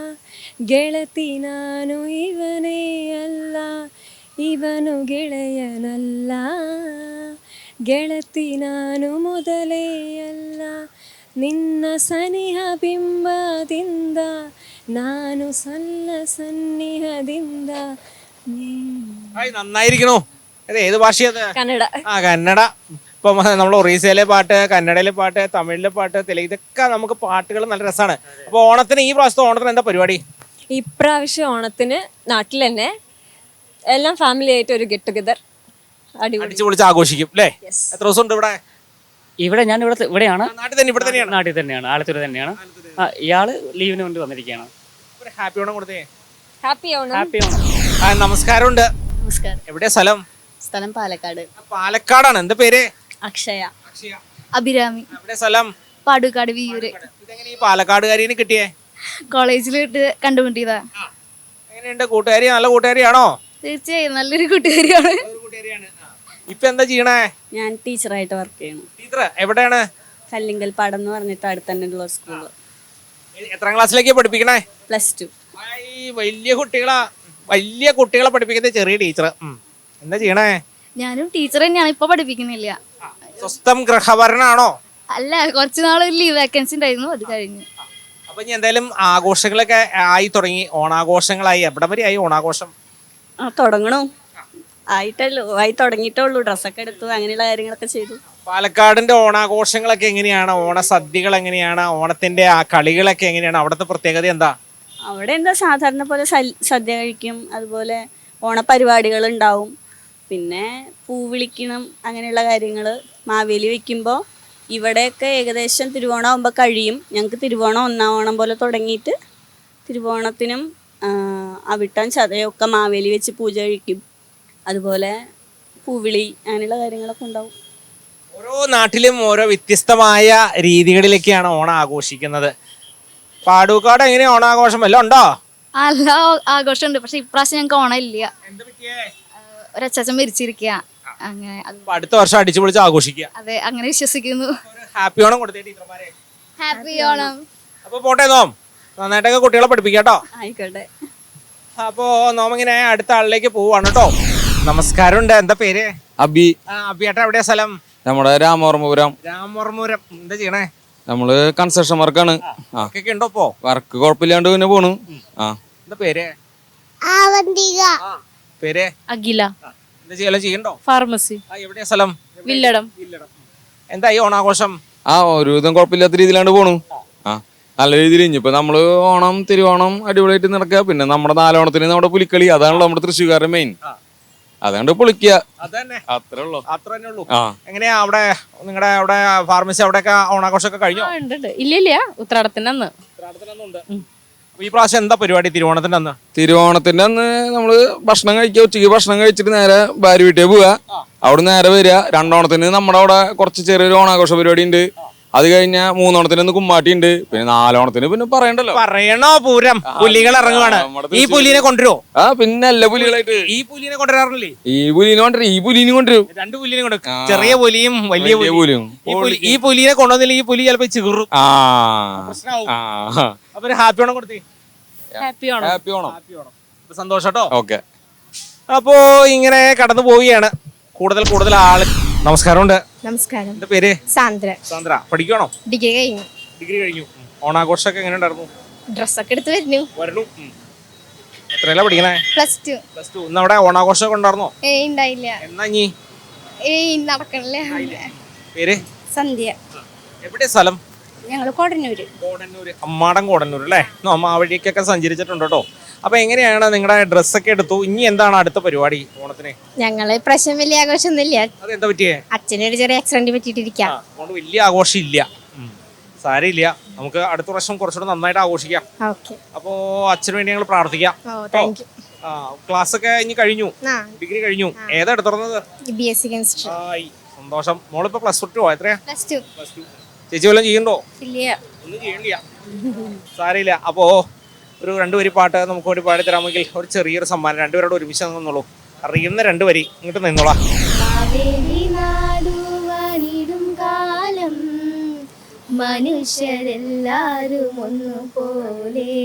ಗೆಳತಿ ನಾನು ಇವನೇ ಅಲ್ಲ. ಇವನು ಗೆಳೆಯನಲ್ಲ, ಗೆಳತಿ ನಾನು ಮೊದಲೇ ಅಲ್ಲ. ನಿನ್ನ ಸನಿಹ ಬಿಂಬದಿಂದ നാനു സല്ല സന്നിഹದಿಂದ നന്നായിരിക്കണോ. ഇത് ഏത് ഭാഷയത്? കന്നഡ. കന്നഡ. ഇപ്പം നമ്മൾ ഒറീസയിലെ പാട്ട്, കന്നഡയിലെ പാട്ട്, തമിഴിലെ പാട്ട്, തെലുങ്ക്, ഇതൊക്കെ നമുക്ക് പാട്ടുകൾ നല്ല രസമാണ്. അപ്പോൾ ഓണത്തിന് ഈ പ്രാവശ്യത്തെ ഓണത്തിന് എന്താ പരിപാടി? ഇപ്രാവശ്യം ഓണത്തിന് നാട്ടിൽ തന്നെ എല്ലാം ഫാമിലി ആയിട്ട് ഒരു ഗെറ്റ് ടുഗദർ അടിപൊളി അടിച്ചു പൊളിച്ച് ആഘോഷിക്കും അല്ലേ? എത്ര ദിവസം ഉണ്ട് ഇവിടെ? ഞാൻ ഇവിടെയാണ്, നാട്ടിൽ തന്നെ, ഇവിടെ തന്നെയാണ്. നാട്ടിൽ തന്നെയാണ്, ആലത്തൂർ തന്നെയാണ്. ഇയാള് ലീവിന് വേണ്ടി വന്നിരിക്കുകയാണ്. ഒരു ഹാപ്പി ഓണം കൊടുത്തേ. ഹാപ്പി ഓണം. ഹാപ്പി ഓണം. നമസ്കാരമുണ്ട്. നമസ്കാരം. എവിടെയാ സ്ഥലം? സ്ഥലം പാലക്കാട്. പാലക്കാടാണ്. എന്താ പേര്? അക്ഷയ. അക്ഷയ. അഭിരാമി. എവിടെ സ്ഥലം? പാടുകാട് വിയൂര്. ഇതെങ്ങനെ ഈ പാലക്കാടുകാരിനെ കിട്ടിയേ? കോളേജിലിട്ട് കണ്ടുമുട്ടിയതാ. എങ്ങനെയുണ്ട് കൂട്ടുകാരി? നല്ല കൂട്ടുകാരിയാണോ? തീർച്ചയായും നല്ലൊരു കൂട്ടുകാരിയാണ്. ഇപ്പൊ എന്താ ചെയ്യണേ? ഞാൻ ടീച്ചറായിട്ട് വർക്ക് ചെയ്യുന്നു. ടീച്ചർ എവിടെയാണ്? കല്ലിങ്കൽ പാടം എന്ന് പറഞ്ഞിട്ട് അടുത്ത് തന്നെ ഉള്ള സ്കൂള്. എത്രാം ക്ലാസ്സിലേക്കാ പഠിപ്പിക്കണേ? +2. വലിയ കുട്ടികളെ പഠിപ്പിക്കുന്ന ചെറിയ ടീച്ചർ. എന്താ ചെയ്യണേ? ഞാനും ടീച്ചർ തന്നെയാണ്. ഇപ്പൊ പഠിപ്പിക്കുന്നില്ല. സ്വസ്ഥം ഗൃഹഭരണാണോ? അല്ല, കുറച്ചു നാൾ ലീവ് വേക്കൻസി ഉണ്ടായിരുന്നു, അത് കഴിഞ്ഞു. അപ്പൊ ഇനി എന്തായാലും ആഘോഷങ്ങളൊക്കെ ആയി തുടങ്ങി. ഓണാഘോഷങ്ങളായി. എവിടെ വരെ ആയി ഓണാഘോഷം? തുടങ്ങണു. ആയി തുടങ്ങിയിട്ടുള്ളൂ. ഡ്രസ്സൊക്കെ എടുത്തു, അങ്ങനെയുള്ള കാര്യങ്ങളൊക്കെ ചെയ്തു. പാലക്കാടിന്റെ ഓണാഘോഷങ്ങളൊക്കെ എങ്ങനെയാണ്? ഓണസദ്യകൾ എങ്ങനെയാണ്? ഓണത്തിന്റെ ആ കളികളൊക്കെ എങ്ങനെയാണ്? അവിടുത്തെ പ്രത്യേകത എന്താ? അവിടെ എന്താ സാധാരണ പോലെ സദ്യ കഴിക്കും, അതുപോലെ ഓണപരിപാടികൾ ഉണ്ടാവും, പിന്നെ പൂ വിളിക്കണം, അങ്ങനെയുള്ള കാര്യങ്ങൾ. മാവേലി വെക്കുമ്പോൾ ഇവിടെയൊക്കെ ഏകദേശം തിരുവോണം ആകുമ്പോൾ കഴിയും. ഞങ്ങൾക്ക് തിരുവോണം 1-ാം ഓണം പോലെ തുടങ്ങിയിട്ട് തിരുവോണത്തിനും അവിട്ടം ചതയൊക്കെ മാവേലി വെച്ച് പൂജ കഴിക്കും. അതുപോലെ പൂവിളി, അങ്ങനെയുള്ള കാര്യങ്ങളൊക്കെ ഉണ്ടാവും. ഓരോ നാട്ടിലും ഓരോ വ്യത്യസ്തമായ രീതികളിലേക്കാണ് ഓണം ആഘോഷിക്കുന്നത്. പാടൂക്കാട് എങ്ങനെയാ ഓണാഘോഷം വല്ലതും ഉണ്ടോ? നല്ല ആഘോഷമുണ്ട്. പക്ഷെ ഇപ്രാവശ്യം ഞങ്ങൾക്ക് ഓണം ഇല്ല. ഒരച്ചാച്ചൻ മരിച്ചിരിക്കുക. അങ്ങനെ അടുത്ത വർഷം അടിച്ചു പൊളിച്ച് ആഘോഷിക്കുക. അതെ, അങ്ങനെ വിശ്വസിക്കുന്നു. ഹാപ്പി ഓണം കൊടുത്തേ ടീച്ചർമാരെ. ഹാപ്പി ഓണം. അപ്പൊ പോട്ടെ നോം, നന്നായിട്ടൊക്കെ കുട്ടികളെ പഠിപ്പിക്കാട്ടോ. ആയിക്കോട്ടെ. അപ്പോ നോം ഇങ്ങനെ അടുത്ത ആളിലേക്ക് പോവാണ് കേട്ടോ. നമസ്കാരമുണ്ട്. എന്താ പേര്? അബി. അബിയേട്ടാ എവിടെയാ സ്ഥലം? നമ്മുടെ രാമവർമ്മപുരം. രാമവർമ്മപുരം. എന്താ ചെയ്യണേ? നമ്മള് കൺസ്ട്രക്ഷൻ വർക്കാണ്. ഒക്കെ ഉണ്ടോ ഇപ്പോ? വർക്ക് കുഴപ്പമില്ലാണ്ട് പിന്നെ പോണു. എന്താ പേര്? അവന്തിക. പേര്? അഖില. എന്താ ചെയ്യണ്ടോ? ഫാർമസി. എവിടെയാ സ്ഥലം? വില്ലടം. എന്തായി ഓണാഘോഷം? ഒരു വിധം കുഴപ്പമില്ലാത്ത രീതിയിലാണ്ട് പോണു. നല്ല രീതിയിൽ. ഇനിയിപ്പോ നമ്മള് ഓണം, തിരുവോണം അടിപൊളിയായിട്ട് നടക്കുക. പിന്നെ നമ്മുടെ നാലോണത്തിന് നമ്മുടെ പുലിക്കളി, അതാണല്ലോ നമ്മുടെ തൃശ്ശൂർക്കാരുടെ മെയിൻ. അതുകൊണ്ട് പൊളിക്കുക, അത്രേ ഉള്ളൂ. എങ്ങനെയാ അവിടെ നിങ്ങളുടെ അവിടെ ഫാർമസി അവിടെയൊക്കെ ഓണാഘോഷമൊക്കെ കഴിഞ്ഞോ? ഇല്ല, ഉത്രാടത്തിന്റെ അന്ന്. ഈ പ്രാവശ്യം എന്താ പരിപാടി തിരുവോണത്തിന്റെ അന്ന്? തിരുവോണത്തിന്റെ അന്ന് നമ്മള് ഭക്ഷണം കഴിക്കുക. ഉച്ചയ്ക്ക് ഭക്ഷണം കഴിച്ചിട്ട് നേരെ ഭാര്യ വീട്ടിൽ പോവുക. അവിടെ നേരെ വരിക. 2 ഓണത്തിന് നമ്മുടെ അവിടെ കുറച്ച് ചെറിയൊരു ഓണാഘോഷ പരിപാടി ഉണ്ട്. അത് കഴിഞ്ഞ 3 ഓണത്തിന് ഒന്ന് കുമ്മാട്ടി ഉണ്ട്. പിന്നെ 4 ഓണത്തിന് പിന്നെ പറയണോ പൂരം പുലികൾ ഇറങ്ങുവാണ്. ഈ പുലിനെ കൊണ്ടുവരുമോ? പിന്നെ എല്ലാ പുലികളായിട്ട് ഈ പുലിനെ കൊണ്ടുവരാറില്ലേ? ഈ പുലിനെ കൊണ്ടുവരും. 2 പുലിനെ കൊണ്ടുവരും. ചെറിയ പുലിയും വലിയ പുലിയും. ഈ പുലിനെ കൊണ്ടുവന്നില്ല ഈ പുലി ചിലപ്പോ ചികറും. അപ്പൊ ഹാപ്പി ഓണം കൊടുത്തേ. ഹാപ്പി ഓണം. ഹാപ്പി ഓണം. സന്തോഷം കേട്ടോ. ഓക്കെ. അപ്പോ ഇങ്ങനെ കടന്നു പോവുകയാണ് കൂടുതൽ ആള്. നമസ്കാരമുണ്ട്. നമസ്കാരം. എന്റെ പേര്? സാന്ദ്ര. സാന്ദ്ര. പഠിക്കണോ? ഡിഗ്രി കഴിഞ്ഞു. ഡിഗ്രി കഴിഞ്ഞു. ഓണാഘോഷമൊക്കെ എങ്ങനെ ഉണ്ടായിരുന്നു? ഡ്രസ്സൊക്കെ എടുത്ത് വരുന്നു. എത്രയല്ല പഠിക്കണേ? +2. ഇന്ന് അവിടെ ഓണാഘോഷമൊക്കെ ഉണ്ടായിരുന്നോ? ഉണ്ടായില്ല. എന്നാ നീ നടക്കണല്ലേ. പേര്? സന്ധ്യ. എവിടെ സ്ഥലം? ഞങ്ങള് കോടന്നൂര്. അമ്മാടൻ കോടന്നൂർ അല്ലേ? ആ വഴിക്കൊക്കെ സഞ്ചരിച്ചിട്ടുണ്ട് കേട്ടോ. അപ്പൊ എങ്ങനെയാണ് നിങ്ങളുടെ ഡ്രസ്സൊക്കെ എടുത്തു? ഇനി എന്താണ് അടുത്ത പരിപാടി ഓണത്തിന്? ഞങ്ങള് പ്രാവശ്യം വലിയ ആഘോഷമൊന്നുമില്ല. അതെന്താ പറ്റിയേ? അച്ഛനൊരു ചെറിയ ആക്സിഡന്റ് പറ്റിയിട്ടിരിക്കാം. അതുകൊണ്ട് വലിയ ആഘോഷം ഇല്ല. സാരമില്ല, നമുക്ക് അടുത്ത വർഷം കുറച്ചുകൂടെ നന്നായിട്ട് ആഘോഷിക്കാം. അപ്പോ അച്ഛന് വേണ്ടി ഞങ്ങൾ പ്രാർത്ഥിക്കാം. ക്ലാസ് ഒക്കെ ഇനി കഴിഞ്ഞു, ഡിഗ്രി കഴിഞ്ഞു. ഏതാ എടുത്തുറന്നത്? BSc chemistry. സന്തോഷം. മോളിപ്പോ +2 എത്രയാ? +2. ചേച്ചി വല്ലതും ചെയ്യണ്ടോ? ഇല്ല. ഒന്നും ചെയ്യണ്ടില്ല. സാരമില്ല. അപ്പോ ഒരു 2 വരി പാട്ട് നമുക്ക് വേണ്ടി പാടി തരാമെങ്കിൽ ഒരു ചെറിയൊരു സമ്മാനം. 2 പേരോട് ഒരുമിച്ച് നിന്നോളൂ. അറിയുന്ന 2 വരി ഇങ്ങോട്ട് നിന്നോളാം. കാലം മനുഷ്യരെല്ലാരും ഒന്നുപോലെ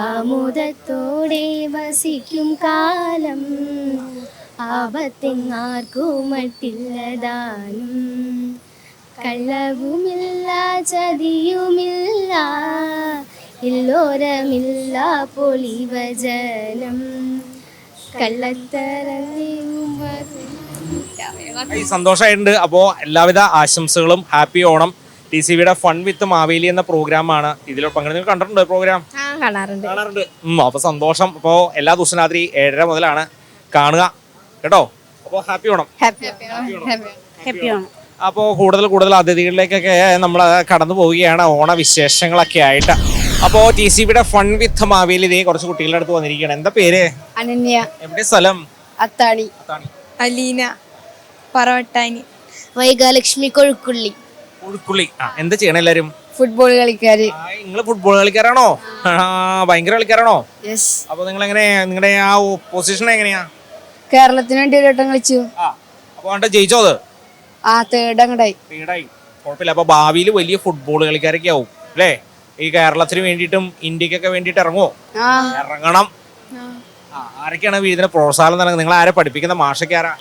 ആമോദത്തോടെ വസിക്കും കാലം ആപത്തെങ്ങാർക്കും മട്ടില്ലതാനും കള്ളവുമില്ല ചതിയുമില്ല ഇല്ലോരമില്ല പൊലിവചനം കള്ളത്തരം ഈ സന്തോഷമായിട്ടുണ്ട്. അപ്പോൾ എല്ലാവിധ ആശംസകളും. ഹാപ്പി ഓണം. TCVയുടെ ഫൺ വിത്ത് മാവേലി എന്ന പ്രോഗ്രാമാണ് ഇതിൽ പങ്കെടുത്ത് കണ്ടിട്ടുണ്ട് പ്രോഗ്രാം? കാണാറുണ്ട്. കാണാറുണ്ട്. അപ്പൊ സന്തോഷം. അപ്പോൾ എല്ലാ ദിവസവും രാത്രി 7:30 മുതലാണ് കാണുക കേട്ടോ. അപ്പോൾ ഹാപ്പി ഓണം. ഹാപ്പി ഓണം. അപ്പോൾ കൂടുതൽ അതിഥികളിലേക്കൊക്കെ നമ്മൾ കടന്നു പോവുകയാണ് ഓണവിശേഷങ്ങളൊക്കെ ആയിട്ട്. അപ്പോൾ TCVയുടെ ഫൺ വിത്ത് മാവേലി ഇതേ കുറച്ച് കുട്ടികളുടെ അടുത്ത് വന്നിരിക്കുകയാണ്. എന്താ പേര്? അനന്യ, എവിടെ സ്ഥലം? അത്താണി, അലീന, പറവട്ടാനി, വൈകാലക്ഷ്മി കൊഴുക്കുള്ളി. ഉൾക്കുള്ളി. എന്താ ചെയ്യണം എല്ലാരും? ഫുട്ബോൾ കളിക്കാര്. നിങ്ങൾ ഫുട്ബോൾ കളിക്കാരാണോ? ഭയങ്കര കളിക്കാരാണോ? അപ്പൊ നിങ്ങൾ എങ്ങനെ, നിങ്ങളുടെ ആ പൊസിഷൻ എങ്ങനെയാ? കേരളത്തിന് വേണ്ടി ഒരു വട്ടം കളിച്ചു. അപ്പൊ കണ്ട ജയിച്ചോ? അത് തേർഡ് അങ്ങടായി. കുഴപ്പമില്ല. അപ്പൊ ഭാവിയിൽ വലിയ ഫുട്ബോൾ കളിക്കാരൊക്കെ ആവും അല്ലേ? ഈ കേരളത്തിന് വേണ്ടിയിട്ടും ഇന്ത്യക്കൊക്കെ വേണ്ടിട്ട് ഇറങ്ങുമോ? ഇറങ്ങണം. ആരൊക്കെയാണ് ഇതിന് പ്രോത്സാഹനം നൽകുന്നത്? നിങ്ങൾ ആരെ പഠിപ്പിക്കുന്ന? മാഷൊക്കെ ആരാ?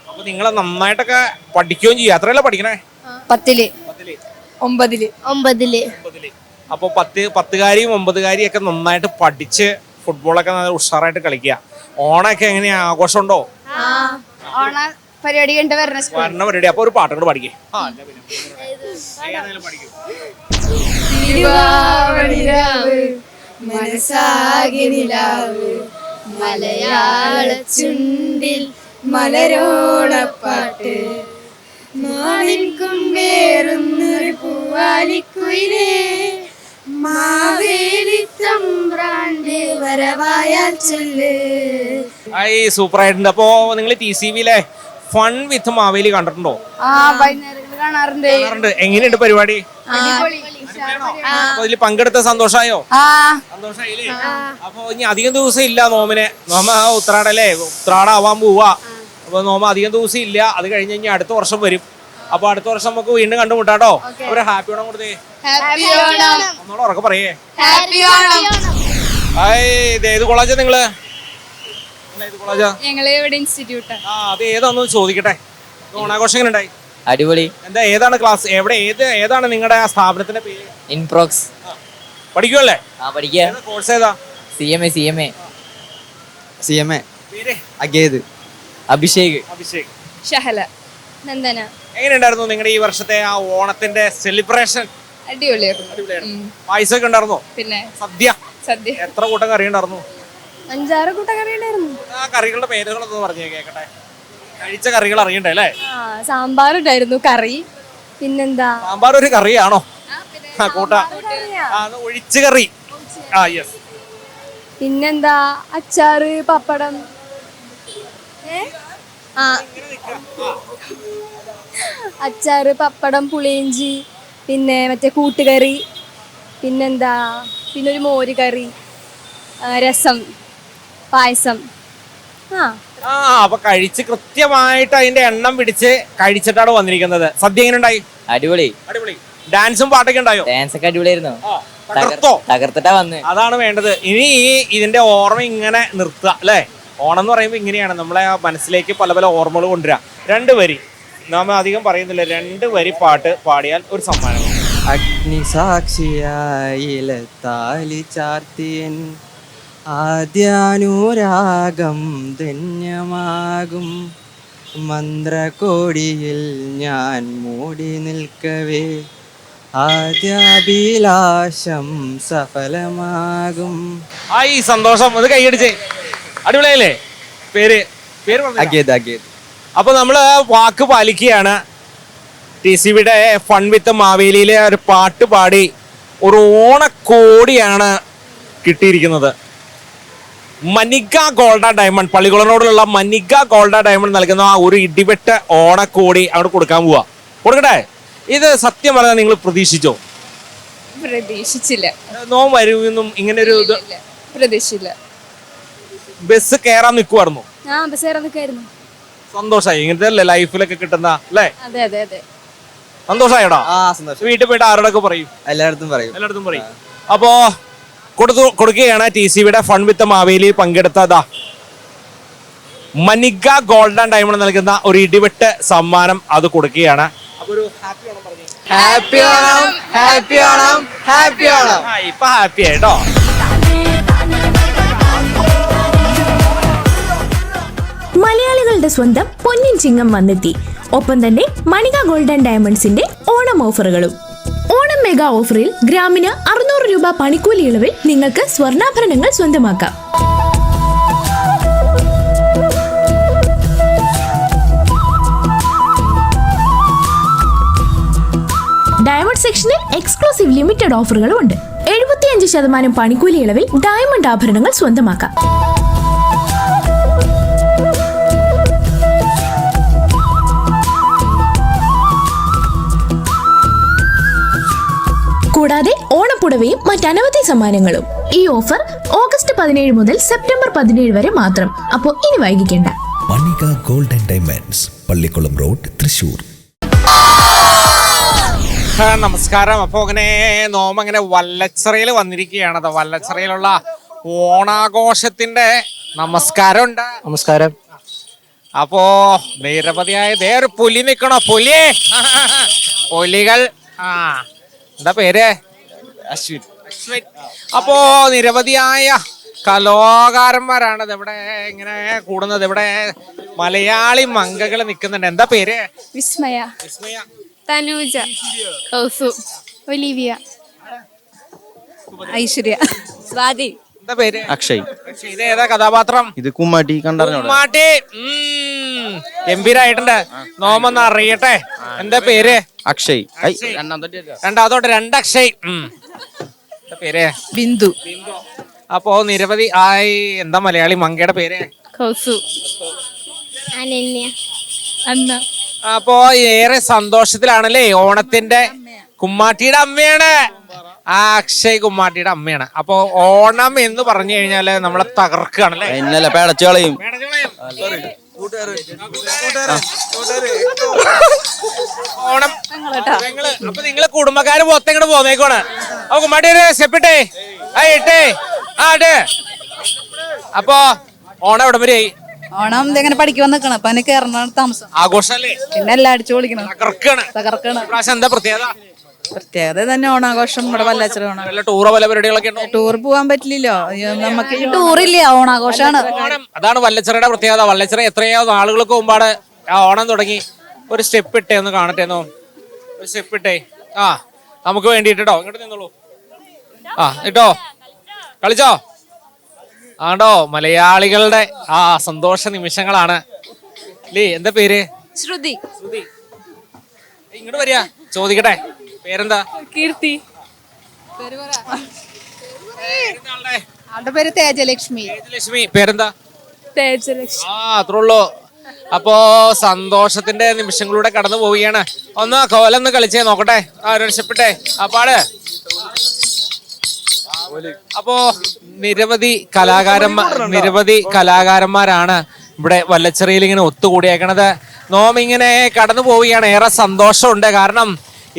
അപ്പൊ നിങ്ങൾ നന്നായിട്ടൊക്കെ പഠിക്കുകയും ചെയ്യും. അത്രയല്ല പഠിക്കണേ? 10, 9. അപ്പൊ 10കാരിയും 9കാരിയും ഒക്കെ നന്നായിട്ട് പഠിച്ച് ഫുട്ബോളൊക്കെ നല്ല ഉഷാറായിട്ട് കളിക്കുക. ഓണൊക്കെ എങ്ങനെയാ? ആഘോഷമുണ്ടോ? ഓണ പരിപാടി കണ്ട് വരണ പരിപാടി. അപ്പൊ ഒരു പാട്ട് കൂടെ പഠിക്കേ. മലയാള ചുണ്ടിൽ മലരോളപ്പാട്ട് മാനിൻ കൊമ്പേറുന്നൊരു പൂവാലിക്കുയിലേ മാവേലി തമ്പ്രാന്റെ വരവായാൽ ചൊല്ല്. സൂപ്പർ ആയിട്ടുണ്ട്. അപ്പോ നിങ്ങൾ TCVയിലെ ഫൺ വിത്ത് മാവേലി കണ്ടിട്ടുണ്ടോ? വൈകുന്നേരങ്ങളിൽ കാണാറുണ്ട്. എങ്ങനെയുണ്ട് പരിപാടി? അപ്പൊ ഇതിൽ പങ്കെടുത്ത സന്തോഷായോ? സന്തോഷായില്ലേ? അപ്പൊ ഇനി അധികം ദിവസം ഇല്ല നോമിന്. നോമ ഉത്രാടല്ലേ, ഉത്രാടാവാൻ പോവാ. അപ്പൊ നോമ അധികം ദിവസം ഇല്ല. അത് കഴിഞ്ഞ് കഴിഞ്ഞാൽ അടുത്ത വർഷം വരും. അപ്പൊ അടുത്ത വർഷം നമുക്ക് വീണ്ടും കണ്ടുമുട്ടാട്ടോ. ഒരു ഹാപ്പി ഓണം കൊടുത്തേ. ഒന്നോടെ ഉറക്കെ പറയേ. ഇത് ഏത് കോളേജാ നിങ്ങള്? ഞങ്ങള് ഇവിടെ ഇൻസ്റ്റിറ്റ്യൂട്ട്. അത് ഏതാന്ന് ചോദിക്കട്ടെ. ഓണാഘോഷം എങ്ങനെ ഉണ്ടായി? അടിപൊളി. എന്താ, ഏതാണ് ക്ലാസ്? എവിടെ, ഏതാണ് നിങ്ങളുടെ ആ സ്ഥാപനത്തിന്റെ പേര്? ഇൻപ്രോക്സ്. പഠിക്കുവല്ലേ? പഠിക്കുക. കോഴ്സ് ഏതാ? CMA. പേര്? അഗേത്. അഭിഷേക്. ഷഹല, നന്ദന. എങ്ങനെയുണ്ടായിരുന്നു നിങ്ങളുടെ ഈ വർഷത്തെ ആ ഓണത്തിന്റെ സെലിബ്രേഷൻ? അടിപൊളിയായിരുന്നു. പായസമൊക്കെ ഉണ്ടായിരുന്നോ? പിന്നെ സദ്യ എത്ര കൂട്ടം കറി ഉണ്ടായിരുന്നു? 5-6 കൂട്ടം കറി ഉണ്ടായിരുന്നു. ആ കറികളുടെ പേരുകളൊന്ന് പറഞ്ഞേ കേക്കട്ടെ. കഴിച്ച കറികൾ അറിയണ്ടേ അല്ലേ? സാമ്പാർ ഉണ്ടായിരുന്നു, കറി. പിന്നെന്താ, സാമ്പാർ ഒരു കറിയാണോ? ഒഴിച്ച് കറി. യെസ്. പിന്നെന്താ, അച്ചാറ്, പപ്പടം. അച്ചാറ്, പപ്പടം, പുളിയിഞ്ചി, പിന്നെ മറ്റേ കൂട്ടുകറി, പിന്നെന്താ, പിന്നെ ഒരു മോര് കറി, രസം, പായസം. അപ്പൊ കഴിച്ച് കൃത്യമായിട്ട് അതിന്റെ എണ്ണം പിടിച്ച് കഴിച്ചിട്ടാണ് വന്നിരിക്കുന്നത്. സദ്യ എങ്ങനെ ഉണ്ടായി? അടിപൊളി. ഡാൻസും പാട്ടൊക്കെ ഉണ്ടായോ? ഡാൻസ് ഒക്കെ അടിപൊളിയായിരുന്നു. തകർത്തിട്ടാ വന്ന്. അതാണ് വേണ്ടത്. ഇനി ഇതിന്റെ ഓർമ്മ ഇങ്ങനെ നിർത്തുക അല്ലേ? ഓണം എന്ന് പറയുമ്പോൾ ഇങ്ങനെയാണ് നമ്മളെ മനസ്സിലേക്ക് പല പല ഓർമ്മകൾ കൊണ്ടുവരാം. 2 വരി നാം അധികം പറയുന്നില്ല, 2 വരി പാട്ട് പാടിയാൽ ഒരു സമ്മാനം. അഗ്നിസാക്ഷിയായി ചാർത്തിയൻ ആദ്യാനുരാഗം ധന്യമാകും മന്ത്രകോടിയിൽ ഞാൻ മൂടി നിൽക്കവേ ആദ്യാഭിലാഷം സഫലമാകും. ഈ സന്തോഷം അത് കൈയടിച്ചേ. അടിപൊളിയല്ലേ? പേര് അഗേത്. അപ്പൊ നമ്മള് വാക്ക് പാലിക്കുകയാണ്. TCVയുടെ ഫൺ വിത്ത് മാവേലിയിലെ ഒരു പാട്ട് പാടി ഒരു ഓണക്കോടിയാണ് കിട്ടിയിരിക്കുന്നത്. മനിക ഗോൾഡ ഡയമണ്ട്, പള്ളിക്കുളനോടുള്ള മനിക ഗോൾഡ ഡയമണ്ട് നൽകുന്ന ആ ഒരു ഇടിവെട്ട് ഓണക്കോടി അവിടെ കൊടുക്കാൻ പോവാ. കൊടുക്കട്ടെ? ഇത് സത്യം പറഞ്ഞാൽ നിങ്ങൾ പ്രതീക്ഷിച്ചോ? പ്രതീക്ഷിച്ചില്ല. നോം വരുമെന്നും ഇങ്ങനെ ഒരു പ്രതീക്ഷിച്ചില്ല. ബസ് കയറാൻ നിൽക്കുവായിരുന്നു. ബസ് കയറാൻ നിൽക്കായിരുന്നു. സന്തോഷമായി. ഇങ്ങനത്തെ അല്ലേ ലൈഫിലൊക്കെ കിട്ടുന്ന അല്ലേ? അതെ. സന്തോഷായോടാ? വീട്ടിൽ പോയിട്ട് ആരോടൊക്കെ പറയും? എല്ലായിടത്തും പറയും. അപ്പോ കൊടുക്കുകയാണ് TCVയുടെ ഫൺ വിത്ത് മാവേലി പങ്കെടുത്തതാ മനിക ഗോൾഡൻ ഡയമണ്ട് നൽകുന്ന ഒരു ഇടിവെട്ട് സമ്മാനം അത് കൊടുക്കുകയാണ്. അപ്പൊ ഒരു ഹാപ്പി ഓണം പറഞ്ഞു. Happy Onam happy Onam happy Onam. ഇപ്പൊ ഹാപ്പി ആയിട്ടോ. മലയാളികളുടെ സ്വന്തം പൊന്നിൻ ചിങ്ങം വന്നെത്തി. ഒപ്പം തന്നെ മണിക ഗോൾഡൻ ഡയമണ്ട്സിന്റെ ഓണം ഓഫറുകളും. ഓണം മെഗാ ഓഫറിൽ ഗ്രാമിന് 600 രൂപ പണിക്കൂലി ഇളവിൽ നിങ്ങൾക്ക് സ്വർണ്ണാഭരണങ്ങൾ സ്വന്തമാക്കാം. ഡയമണ്ട് സെക്ഷനിൽ എക്സ്ക്ലൂസീവ് ലിമിറ്റഡ് ഓഫറുകളും ഉണ്ട്. 75% പണിക്കൂലി ഇളവിൽ ഡയമണ്ട് ആഭരണങ്ങൾ സ്വന്തമാക്കാം. കൂടാതെ ഓണപ്പുടവയും മറ്റനവധി സമ്മാനങ്ങളും. ഈ ഓഫർ ഓഗസ്റ്റ് 17 മുതൽ സെപ്റ്റംബർ 17 വരെ മാത്രം. അപ്പോൾ ഇനി വൈകിക്കേണ്ട. Manika golden diamonds, Pallikkulam road, Thrissur. നമസ്കാരം. അപ്പൊ അങ്ങനെ നോമങ്ങനെ വല്ലച്ചിറയിൽ വന്നിരിക്കുകയാണത്. വല്ലച്ചിറയിലുള്ള ഓണാഘോഷത്തിന്റെ നമസ്കാരം. നമസ്കാരം. അപ്പോ നിരവധിയായ ഒരു പുലി നിക്കണോ? പുലികൾ. എന്താ പേര്? അശ്വിൻ. അപ്പോ നിരവധിയായ കലാകാരന്മാരാണ് ഇവിടെ ഇങ്ങനെ കൂടുന്നത്. ഇവിടെ മലയാളി മങ്കകൾ നിൽക്കുന്നുണ്ട്. എന്താ പേര്? വിസ്മയ, തനൂജ, കൗസു, ഒലിവിയ, ഐശ്വര്യ, സ്വാതി. എന്താ പേര്? അക്ഷയ്. ഇത് ഏതാ കഥാപാത്രം? ഇത് കുമ്മാട്ടി കണ്ടറിഞ്ഞോ? കുമ്മാട്ടി. ഗംഭീരായിട്ടുണ്ട്. നോമെന്ന് അറിയട്ടെ. എന്താ പേര്? അക്ഷയ്. രണ്ടാമതോട്ട് 2 അക്ഷയ്. എന്താ പേര്? ബിന്ദു. അപ്പോ നിരവധി എന്താ മലയാളി മങ്കയുടെ പേര്? കൗസു, അനന്യ, അന്ന. അപ്പോ ഏറെ സന്തോഷത്തിലാണല്ലേ. ഓണത്തിന്റെ കുമ്മാട്ടിയുടെ അമ്മയാണ് അക്ഷയ്. കുമ്മാട്ടിയുടെ അമ്മയാണ്. അപ്പൊ ഓണം എന്ന് പറഞ്ഞു കഴിഞ്ഞാല് നമ്മളെ തകർക്കുകയാണല്ലേ. ഇന്നലെ പേടച്ചു കളയും. ഓണം. അപ്പൊ നിങ്ങള് കുടുംബക്കാര് മൊത്തം ഇങ്ങോട്ട് പോന്നേക്കാണ്. അപ്പൊ കുമ്മാട്ടി ഒരു സ്റ്റെപ്പിട്ടേ ഇട്ടേ അപ്പൊ ഓണം എവിടെ വരെ? ഓണം ഇങ്ങനെ പഠിക്കുവാൻ നിക്കണം. അപ്പൊ എനിക്ക് എറണാകുളം താമസം. ആഘോഷല്ലേ? പിന്നെ എല്ലാം അടിച്ചു പൊളിക്കണം. തകർക്കാണ്. ഇപ്രാവശ്യം എന്താ പ്രത്യേകത തന്നെ ഓണാഘോഷം. ഇവിടെ വല്ലച്ചിറ ഓണം. ടൂറ് പല പരിപാടികളൊക്കെ ഉണ്ടോ? ടൂർ പോവാൻ പറ്റില്ലല്ലോ. നമുക്ക് ടൂറില്ല, ഓണാഘോഷമാണ്. അതാണ് വല്ലച്ചിറയുടെ പ്രത്യേകത. വല്ലച്ചിറ എത്രയോ നാളുകൾക്ക് മുമ്പാണ് ഓണം തുടങ്ങി. ഒരു സ്റ്റെപ്പ് ഇട്ടേ ഒന്ന് കാണട്ടെന്നോ. ഒരു സ്റ്റെപ്പ് ഇട്ടേ. നമുക്ക് വേണ്ടിട്ടോ. ഇങ്ങോട്ട് നിന്നോളൂ. ഇട്ടോ, കളിച്ചോ. ആണ്ടോ മലയാളികളുടെ സന്തോഷ നിമിഷങ്ങളാണ്. എന്താ പേര്? ശ്രുതി. ഇങ്ങോട്ട് വരിക. ചോദിക്കട്ടെ, പേരെന്താ? കീർത്തി. ആളുടെ പേര് തേജലക്ഷ്മി. തേജലക്ഷ്മി. പേരെന്താ? തേജലക്ഷ്മി. അത്രേ ഉള്ളൂ. അപ്പോ സന്തോഷത്തിന്റെ നിമിഷങ്ങളിലൂടെ കടന്നു പോവുകയാണ്. ഒന്ന് കോലൊന്ന് കളിച്ചേ നോക്കട്ടെ. രക്ഷപ്പെട്ടെ. പാട്. അപ്പോ നിരവധി കലാകാരന്മാരാണ് ഇവിടെ വല്ലച്ചിറയിൽ ഇങ്ങനെ ഒത്തുകൂടിയേക്കണത്. നോമിങ്ങനെ കടന്നു പോവുകയാണ്. ഏറെ സന്തോഷമുണ്ട്. കാരണം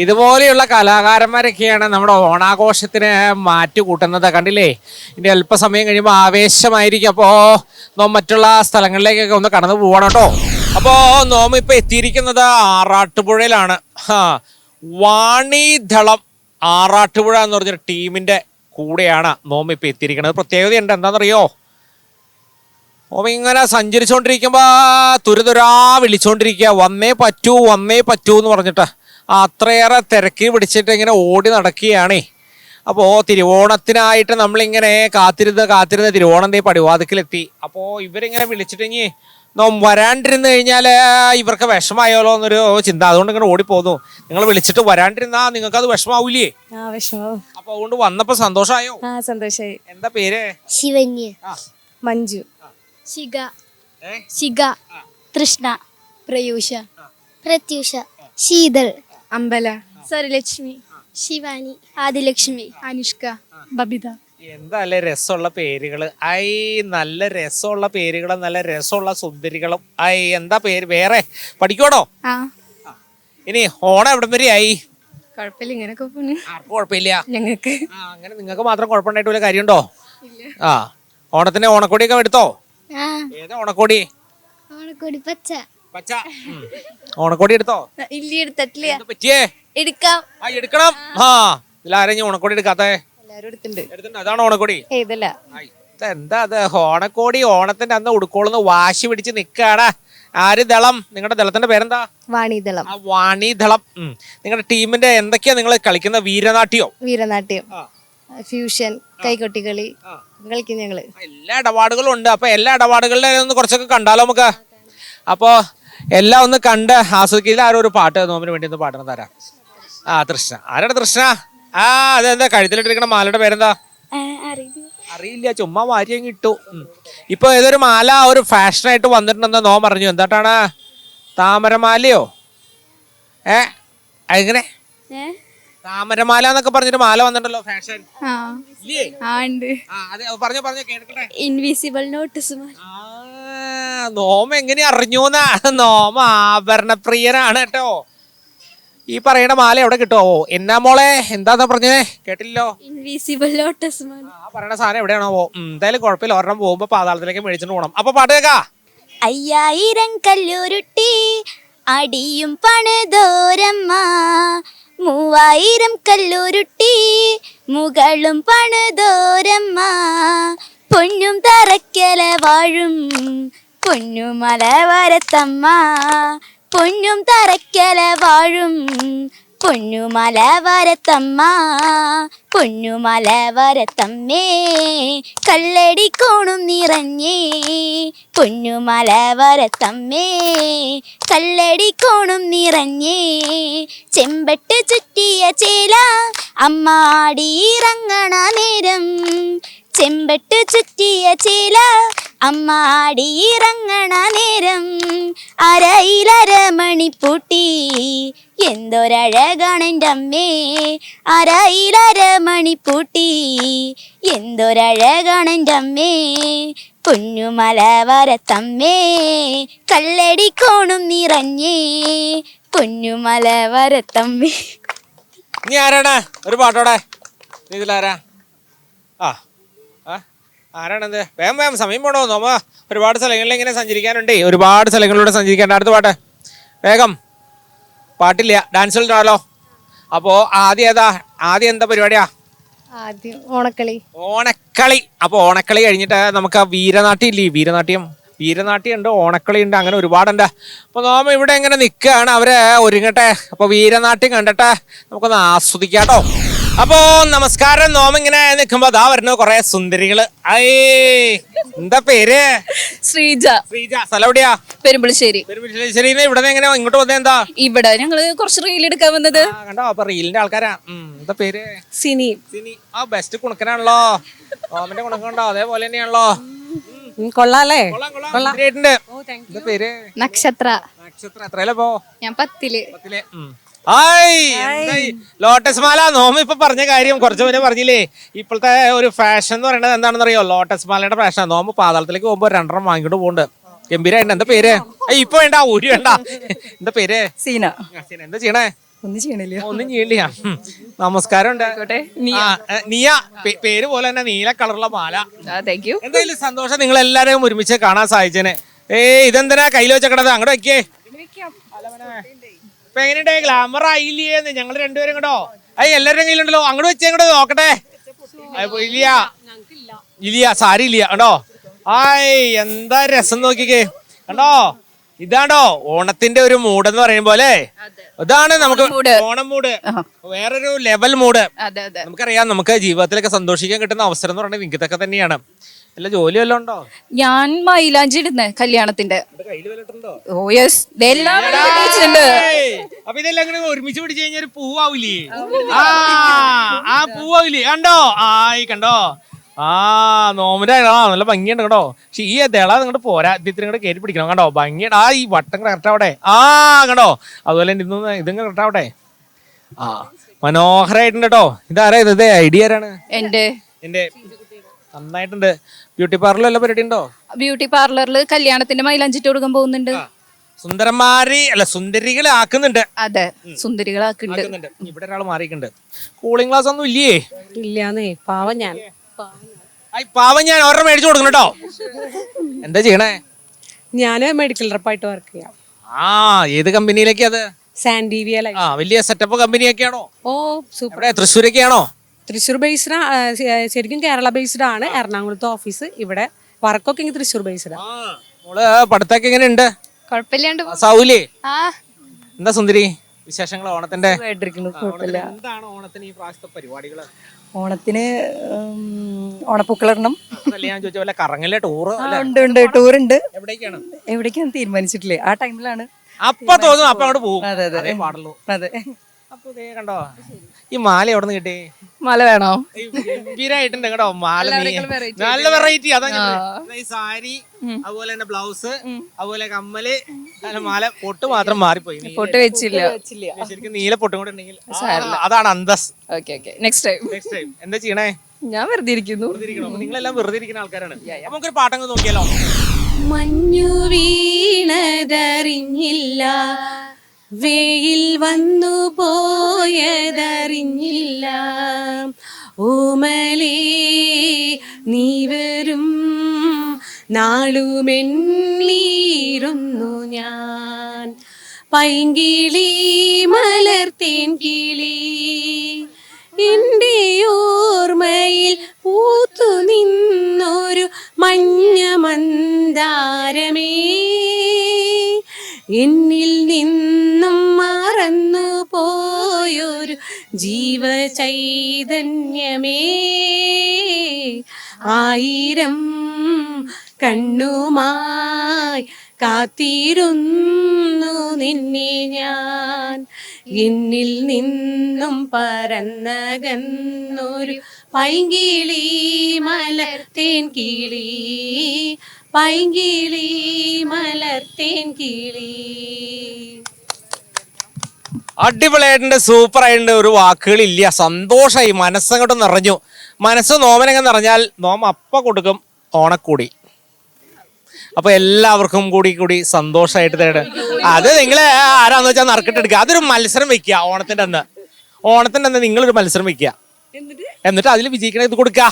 ഇതുപോലെയുള്ള കലാകാരന്മാരൊക്കെയാണ് നമ്മുടെ ഓണാഘോഷത്തിന് മാറ്റു കൂട്ടുന്നത്. കണ്ടില്ലേ, ഇനി അല്പസമയം കഴിയുമ്പോൾ ആവേശമായിരിക്കും. അപ്പോൾ നോം മറ്റുള്ള സ്ഥലങ്ങളിലേക്കൊക്കെ ഒന്ന് കടന്നു പോകണം കേട്ടോ. അപ്പോൾ നോം ഇപ്പം എത്തിയിരിക്കുന്നത് ആറാട്ടുപുഴയിലാണ്. വാണിദളം ആറാട്ടുപുഴ എന്ന് പറഞ്ഞൊരു ടീമിൻ്റെ കൂടെയാണ് നോം ഇപ്പം എത്തിയിരിക്കുന്നത്. പ്രത്യേകതയുണ്ട്. എന്താണെന്നറിയോ? നോം ഇങ്ങനെ സഞ്ചരിച്ചുകൊണ്ടിരിക്കുമ്പോൾ തുരുതുരാ വിളിച്ചുകൊണ്ടിരിക്കുക. വന്നേ പറ്റൂ എന്ന് പറഞ്ഞിട്ട് അത്രയേറെ തിരക്കി പിടിച്ചിട്ട് ഇങ്ങനെ ഓടി നടക്കുകയാണേ. അപ്പോൾ തിരുവോണത്തിനായിട്ട് നമ്മളിങ്ങനെ കാത്തിരുന്ന് തിരുവോണം പടിവാതിക്കലെത്തി. അപ്പോൾ ഇവരിങ്ങനെ വിളിച്ചിട്ട് ഇനി വരാണ്ടിരുന്ന് കഴിഞ്ഞാൽ ഇവർക്ക് വിഷമായാലോ എന്നൊരു ചിന്ത. അതുകൊണ്ട് ഇങ്ങനെ ഓടിപ്പോന്നു. നിങ്ങൾ വിളിച്ചിട്ട് വരാണ്ടിരുന്നാ നിങ്ങൾക്ക് അത് വിഷമാവൂലേ? അപ്പൊ അതുകൊണ്ട് വന്നപ്പോ സന്തോഷമായോ? സന്തോഷായി. എന്താ പേര്? ശിവന്യ, മഞ്ജു, ശിഖ, തൃഷ്ണ, പ്രയൂഷ, പ്രത്യൂഷ, ശീതൾ, അമ്പല, സരലക്ഷ്മി, ശിവാനി, ആദിലക്ഷ്മി, അനുഷ്ക, ബബിത. എന്താ അല്ലേ രസമുള്ള പേരുകള്. നല്ല രസമുള്ള പേരുകളും നല്ല രസമുള്ള സുന്ദരികളും. എന്താ പേര്? വേറെ പഠിക്കോടോ? ഇനി ഓണം എവിടം വരെ ആയി? കുഴപ്പമില്ല, ഇങ്ങനെയൊക്കെ ആർക്കും കുഴപ്പമില്ല. ഞങ്ങൾക്ക് അങ്ങനെ നിങ്ങൾക്ക് മാത്രം കുഴപ്പമുണ്ടായിട്ട് വല്ല കാര്യമുണ്ടോ? ഓണത്തിന് ഓണക്കോടിയൊക്കെ എടുത്തോ? ഏതാ ഓണക്കോടി? ഓണക്കോടി പച്ച. പച്ച. ഓണക്കോടി എടുത്തോ? ഇല്ല, എടുത്തിട്ടില്ല. എന്ത് പറ്റിയേ? എടുക്കാം. എടുക്കണം. ഇതിലാരെയും ഓണക്കോടി എടുക്കാത്തേ? എല്ലാരും എടുത്തിട്ടുണ്ട്. എടുത്തിട്ടുണ്ട്. അതാണ് ഓണക്കോടി. ഏതല്ല എന്താ അത്? ഓണക്കോടി ഓണത്തിന്റെ അന്ന് ഉടുക്കോളന്ന് വാശി പിടിച്ച് നിക്കാണ്. ആര് ദളം? നിങ്ങളുടെ ദളത്തിന്റെ പേരെന്താ? വാണിദളം. വാണിദളം. നിങ്ങളുടെ ടീമിന്റെ എന്തൊക്കെയാ നിങ്ങൾ കളിക്കുന്ന? വീരനാട്യോ? വീരനാട്യം, ഫ്യൂഷൻ, കൈകൊട്ടിക്കളി കളിക്കും ഞങ്ങള്. എല്ലാ ഇടപാടുകളും ഉണ്ട്. അപ്പൊ എല്ലാ ഇടപാടുകളുടെ ഒന്ന് കുറച്ചൊക്കെ കണ്ടാലോ നമുക്ക്? അപ്പോ എല്ലാം ഒന്ന് കണ്ട് ആസ്വദിക്കില്ല. ആരോ ഒരു പാട്ട് നോമിന് വേണ്ടി ഒന്ന് പാടണം തരാം. തൃഷ്ണ. ആരാണ് തൃഷ്ണ? അതെന്താ കഴുത്തിലിട്ടിരിക്കണ മാലയുടെ പേരെന്താ? അറിയില്ല, ചുമ്മാ വാര്യം കിട്ടു. ഇപ്പൊ ഏതൊരു മാല ഒരു ഫാഷനായിട്ട് വന്നിട്ടുണ്ടെന്ന് നോം പറഞ്ഞു. എന്താട്ടാണ്? താമരമാലയോ? എങ്ങനെ? താമരമാല എന്നൊക്കെ പറഞ്ഞിട്ട് മാല വന്നിട്ടുണ്ടല്ലോ, ഫാഷൻ. പറഞ്ഞോ കേൾക്കട്ടെ. Invisible notice. നോമ എങ്ങനെ അറിഞ്ഞൂന്നാ? നോമ ആഭരണപ്രിയനാണ് കേട്ടോ. ഈ പറയുന്ന മാല എവിടെ കിട്ടുമോ? എന്നാ മോളെ, എന്താ പറഞ്ഞേ? കേട്ടില്ലോ. Invisible lotus. പറയണ സാധനം എവിടെയാണോ? എന്തായാലും കുഴപ്പമില്ല, ഒരെണ്ണം പോകുമ്പോ പാതാളത്തിലേക്ക് മേടിച്ചിട്ട് പോകണം. അപ്പൊ പാട്ട് കേക്കാ. 5000 കല്ലുരുട്ടി അടിയും പണിതോരമ്മ, 3000 കല്ലുരുട്ടി മുകളും പണിതോരമ്മ, പൊന്നും തറയ്ക്കല വാഴും പൊന്നുമല വരത്തമ്മ, പൊന്നും തറയ്ക്കല വാഴും പൊന്നുമല വരത്തമ്മ, പൊന്നുമല വരത്തമ്മേ കല്ലടി കോണും നിറഞ്ഞേ, പൊന്നുമല വരത്തമ്മേ കല്ലടി കോണും നിറഞ്ഞേ, ചെമ്പട്ട് ചുറ്റിയ ചേല അമ്മാടിയിറങ്ങണ നേരം, ചെമ്പട്ട് ചുറ്റിയ ചേല അമ്മാടിയിറങ്ങണ നേരം, അരയിലരമണിപ്പൂട്ടി എന്തൊരഴകാണെൻ്റെ അമ്മേ, അരയിലരമണിപ്പൂട്ടി എന്തൊരഴകാണെൻ്റെ അമ്മേ, പൊന്നുമല വരത്തമ്മേ കല്ലടി കോണും നിറഞ്ഞേ, പൊന്നുമല വരത്തമ്മേ. നീ ആരാണ്? ഒരു പാട്ടോടെ. നീ ഇതിലാരാ? ആരാണത്? വേഗം വേഗം, സമയം പോണോ? നോമ ഒരുപാട് സ്ഥലങ്ങളിൽ ഇങ്ങനെ സഞ്ചരിക്കാനുണ്ട്. ഒരുപാട് സ്ഥലങ്ങളിലൂടെ സഞ്ചരിക്കാണ്ട്. അടുത്ത പാട്ട് വേഗം. പാട്ടില്ല, ഡാൻസ് കളിച്ചാലോ? അപ്പോ ആദ്യം ഏതാ? ആദ്യം എന്താ പരിപാടിയാ? ആദ്യം ഓണക്കളി. ഓണക്കളി. അപ്പൊ ഓണക്കളി കഴിഞ്ഞിട്ട് നമുക്ക് വീരനാട്യം ഇല്ലേ? വീരനാട്യം ഉണ്ട്, ഓണക്കളി ഉണ്ട്, അങ്ങനെ ഒരുപാടുണ്ട്. അപ്പൊ നോമ ഇവിടെ എങ്ങനെ നിൽക്കുകയാണ്. അവര് ഒരുങ്ങട്ടെ. അപ്പൊ വീരനാട്യം കണ്ടിട്ട് നമുക്കൊന്ന് ആസ്വദിക്കാട്ടോ. അപ്പോ നമസ്കാരം. നോമ ഇങ്ങനെ നിൽക്കുമ്പോ അതാ വരുന്നു കുറെ സുന്ദരികള്. എന്താ പേര്? ശ്രീജ. സ്ഥലം എവിടെയാ? പെരുമ്പളശ്ശേരി. ഇവിടെ എങ്ങനെ ഇങ്ങോട്ട് വന്നത്? എന്താ ഇവിടെ ഞങ്ങള് കുറച്ച് റീൽ എടുക്കാൻ വന്നത്. കണ്ടോ? അപ്പൊ റീലിന്റെ ആൾക്കാരാ. എന്താ പേര്? സിനി. ബെസ്റ്റ് കുണക്കനാണല്ലോ. നോമിന്റെ കുണക്കുണ്ടോ? അതേപോലെ തന്നെയാണല്ലോ. കൊള്ളാല്ലേ? എന്താ പേര്? നക്ഷത്ര. എത്രയല്ലേ പോ? ഞാൻ 10ല്. ലോട്ടസ് മാല. നോമ ഇപ്പൊ പറഞ്ഞ കാര്യം കുറച്ച് മുന്നേ പറഞ്ഞില്ലേ? ഇപ്പോഴത്തെ ഒരു ഫാഷൻ എന്ന് പറയുന്നത് എന്താണെന്ന് അറിയോ? ലോട്ടസ് മാലയുടെ ഫാഷൻ. നോമ പാതാളത്തിലേക്ക് പോകുമ്പോ 2 മാങ്ങിട്ട് പോകുന്നുണ്ട്. ഗംഭീരായിട്ട്. എന്താ പേര്? ഇപ്പൊ വേണ്ട, ഊരി വേണ്ട. എന്താ പേര്? സീന. എന്താ ചെയ്യണേ? ഒന്നും ചെയ്യണില്ല. ഒന്നും ചെയ്യണില്ല. നമസ്കാരം ഉണ്ട്. നീയ പേര് പോലെ തന്നെ നീല കളറുള്ള മാല. എന്തായാലും സന്തോഷം നിങ്ങൾ എല്ലാരെയും ഒരുമിച്ച് കാണാൻ സാധിച്ചേനെ. ഇതെന്തിനാ കയ്യിൽ വെച്ചേക്കണത്? അങ്ങോട്ട് വെക്കേ. ഇപ്പൊ എങ്ങനെയുണ്ട്? ഗ്ലാമർ ആയില്ലേന്ന്? ഞങ്ങൾ രണ്ടുപേരും കേട്ടോ. എല്ലാവരും കയ്യിലുണ്ടല്ലോ. അങ്ങോട്ട് വെച്ചേ, അങ്ങോട്ട് നോക്കട്ടെ. ഇല്ല, സാരി ഇല്ല കേട്ടോ. എന്താ രസം നോക്കിക്കേ. കണ്ടോ? ഇതാണോ ഓണത്തിന്റെ ഒരു മൂഡ് എന്ന് പറയും പോലെ? ഇതാണ് നമുക്ക് ഓണം മൂഡ്, വേറൊരു ലെവൽ മൂഡ്. നമുക്കറിയാം, നമുക്ക് ജീവിതത്തിലൊക്കെ സന്തോഷിക്കാൻ കിട്ടുന്ന അവസരം എന്ന് പറയുന്നത് ഇങ്ങനത്തൊക്കെ തന്നെയാണ്. അല്ല, ജോലി വല്ലതും ഉണ്ടോ? ഞാൻ മൈലാഞ്ചി ഇടുന്നേ കല്യാണത്തിന്റെ. അപ്പൊ ഇതെല്ലാം ഇങ്ങനെ ഒരുമിച്ച് പിടിച്ചു കഴിഞ്ഞാൽ ഒരു പൂവാവില്ലേ? പൂവാവില്ലേ? കണ്ടോ? കണ്ടോ? നോമിന്റെ നല്ല ഭംഗിയുണ്ട് കേട്ടോ. പക്ഷെ ഈ തിള നിങ്ങോട്ട് പോരാ, ഇത്തിരി ഇങ്ങോട്ട് കയറ്റി പിടിക്കണം. കണ്ടോ? ഭംഗിയുടെ ഈ വട്ടം കറക്റ്റ് ആവട്ടെ. കണ്ടോ? അതുപോലെ ഇതിങ്ങനെ കറക്റ്റ് ആവട്ടെ. മനോഹരായിട്ടുണ്ട് കേട്ടോ. ഇതാരാ? ഇത് ഐഡിയ ആരാണ്? എന്റെ നന്നായിട്ടുണ്ട്. ബ്യൂട്ടി പാർലർ വല്ല പരിപാടി ഉണ്ടോ? ബ്യൂട്ടി പാർലറിൽ കല്യാണത്തിന്റെ മൈലാഞ്ചിട്ട് കൊടുക്കാൻ പോകുന്നുണ്ട്. സുന്ദരന്മാരെ അല്ല, സുന്ദരികളെ ആക്കുന്നുണ്ട്. അതെ, സുന്ദരികളാക്കുന്നുണ്ട്. ഇവിടെ ഒരാൾ മാറിയിട്ടുണ്ട്. കൂളിംഗ് ഗ്ലാസ് ഒന്നും ഇല്ലേ? ഇല്ലാന്നേ, പാവം ഞാൻ ഒരെണ്ണം മേടിച്ചു കൊടുക്കണം കേട്ടോ. എന്താ ചെയ്യണേ? ഞാന് മെഡിക്കൽ റെപ്പായിട്ട് വർക്ക് ചെയ്യാം. ആ ഏത് കമ്പനിയിലേക്ക് അത്? സാൻഡിവിയ ആ വലിയ സെറ്റപ്പ് കമ്പനിയൊക്കെയാണോ? ഓ സൂപ്പർ. ഇവിടെ തൃശ്ശൂരൊക്കെയാണോ? തൃശ്ശൂർ ബേസ്ഡ് ശരിക്കും കേരള ബേസ്ഡ് ആണ് എറണാകുളത്തെ ഓഫീസ്. ഇവിടെ വർക്കൊക്കെ ഇങ്ങനെ തൃശ്ശൂർ ബേസ്ഡ്. മോള് പഠിത്തമൊക്കെ എങ്ങനെയുണ്ട്? കുഴപ്പമില്ലാണ്ട് സൗലി ആ എന്താ സുന്ദരി വിശേഷങ്ങൾ ഓണത്തിന്റെ? എന്താണ് ഓണത്തിന് ഈ പ്രാവശ്യത്തെ പരിപാടികള്? ഓണത്തിന് ഓണപ്പൂക്കളിടണം. ഞാൻ ചോദിച്ച പോലെ കറങ്ങല്ലേ ടൂറ് ഉണ്ട് ടൂറുണ്ട്. എവിടേക്കാണ്? എവിടേക്കാണ് തീരുമാനിച്ചിട്ടില്ലേ, ആ ടൈമിലാണ്. അപ്പൊ തോന്നും അപ്പൊ അങ്ങോട്ട് പോകും. അതെ അതെ അതേ പാടുള്ളൂ. അതെ. അപ്പൊ ദേ കണ്ടോ ഈ മാല എവിടെ നിന്ന് കിട്ടി? മല വേണോ? ഗംഭീരായിട്ടുണ്ട് കേട്ടോ മാല. നല്ല വെറൈറ്റി. അതാ ഈ സാരി, അതുപോലെ തന്നെ ബ്ലൗസ്, അതുപോലെ കമ്മല്, മാല, പൊട്ട് മാത്രം മാറിപ്പോയി. പൊട്ട് വെച്ചില്ല. ശരിക്കും നീല പൊട്ടും കൂടെ ഉണ്ടെങ്കിൽ അതാണ് അന്തസ്. നെക്സ്റ്റ് ടൈം എന്താ ചെയ്യണേ? ഞാൻ വെറുതെ ഇരിക്കുന്നു. നിങ്ങളെല്ലാം വെറുതെ ഇരിക്കുന്ന ആൾക്കാരാണ്. അപ്പൊ നമുക്കൊരു പാട്ടങ്ങ് നോക്കിയാലോ? മഞ്ഞു വീണതറിഞ്ഞില്ല, വെയിൽ വന്നു പോയതറിഞ്ഞില്ല, ഓമലേ നീ വരും നാളുമെന്നീരുന്നു ഞാൻ, പൈങ്കിളി മലർത്തേൻ കിളി എൻ്റെ ഓർമ്മയിൽ പൂത്തു നിന്നൊരു മഞ്ഞ മന്ദാരമേ, എന്നിൽ നിന്നും മറന്നു പോയൊരു ജീവചൈതന്യമേ, ആയിരം കണ്ണുമായി കാത്തിരുന്നു നിന്നെ ഞാൻ, എന്നിൽ നിന്നും പറന്നകന്നൊരു പൈങ്കിളി മലർത്തേൻ കിളി, പൈങ്കിളി മലർത്തേൻ കിളി. അടിപൊളിയായിട്ടുണ്ട്, സൂപ്പർ ആയിട്ടുണ്ട്. ഒരു വാക്കുകളില്ല. സന്തോഷമായി, മനസ്സങ്ങോട്ട് നിറഞ്ഞു. മനസ്സ് നോമനങ്ങ് നിറഞ്ഞാൽ നോമ അപ്പ കൊടുക്കും ഓണക്കൂടി. അപ്പൊ എല്ലാവർക്കും കൂടി സന്തോഷമായിട്ട് തേട്. അത് നിങ്ങള് ആരാന്ന് വെച്ചാൽ നറുക്കിട്ടെടുക്കുക. അതൊരു മത്സരം വെക്കുക. ഓണത്തിന്റെ അന്ന് നിങ്ങളൊരു മത്സരം വെക്കുക, എന്നിട്ട് അതിൽ വിജയിക്കണ ഇത് കൊടുക്കുക.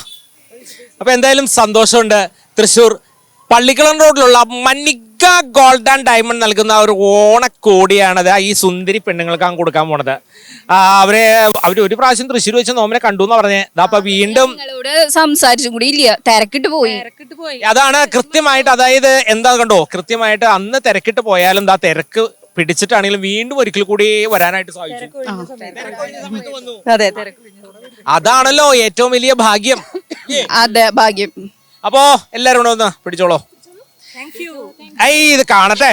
അപ്പൊ എന്തായാലും സന്തോഷമുണ്ട്. തൃശ്ശൂർ പള്ളിക്കുളം റോഡിലുള്ള മന്നിക ഗോൾഡ് ആൻഡ് ഡയമണ്ട് നൽകുന്ന ഒരു ഓണക്കോടിയാണത്. ഈ സുന്ദരി പെണ്ണുങ്ങൾക്കാണ് കൊടുക്കാൻ പോണത്. അവര് ഒരു പ്രാവശ്യം തൃശ്ശൂർ വെച്ച് നോമിനെ കണ്ടു എന്ന് പറഞ്ഞേ. അപ്പൊ വീണ്ടും സംസാരിച്ചും കൂടി ഇല്ല, തിരക്കിട്ട് പോയി. അതാണ് കൃത്യമായിട്ട്. അതായത് എന്താ കണ്ടോ, കൃത്യമായിട്ട് അന്ന് തിരക്കിട്ട് പോയാലും എന്താ തിരക്ക് പിടിച്ചിട്ടാണെങ്കിലും വീണ്ടും ഒരിക്കൽ കൂടി വരാനായിട്ട് സാധിച്ചു. അതാണല്ലോ ഏറ്റവും വലിയ ഭാഗ്യം. അതെ, ഭാഗ്യം. അപ്പോ എല്ലാരും കൂടെ ഒന്ന് പിടിച്ചോളൂ. ഇത് കാണട്ടെ.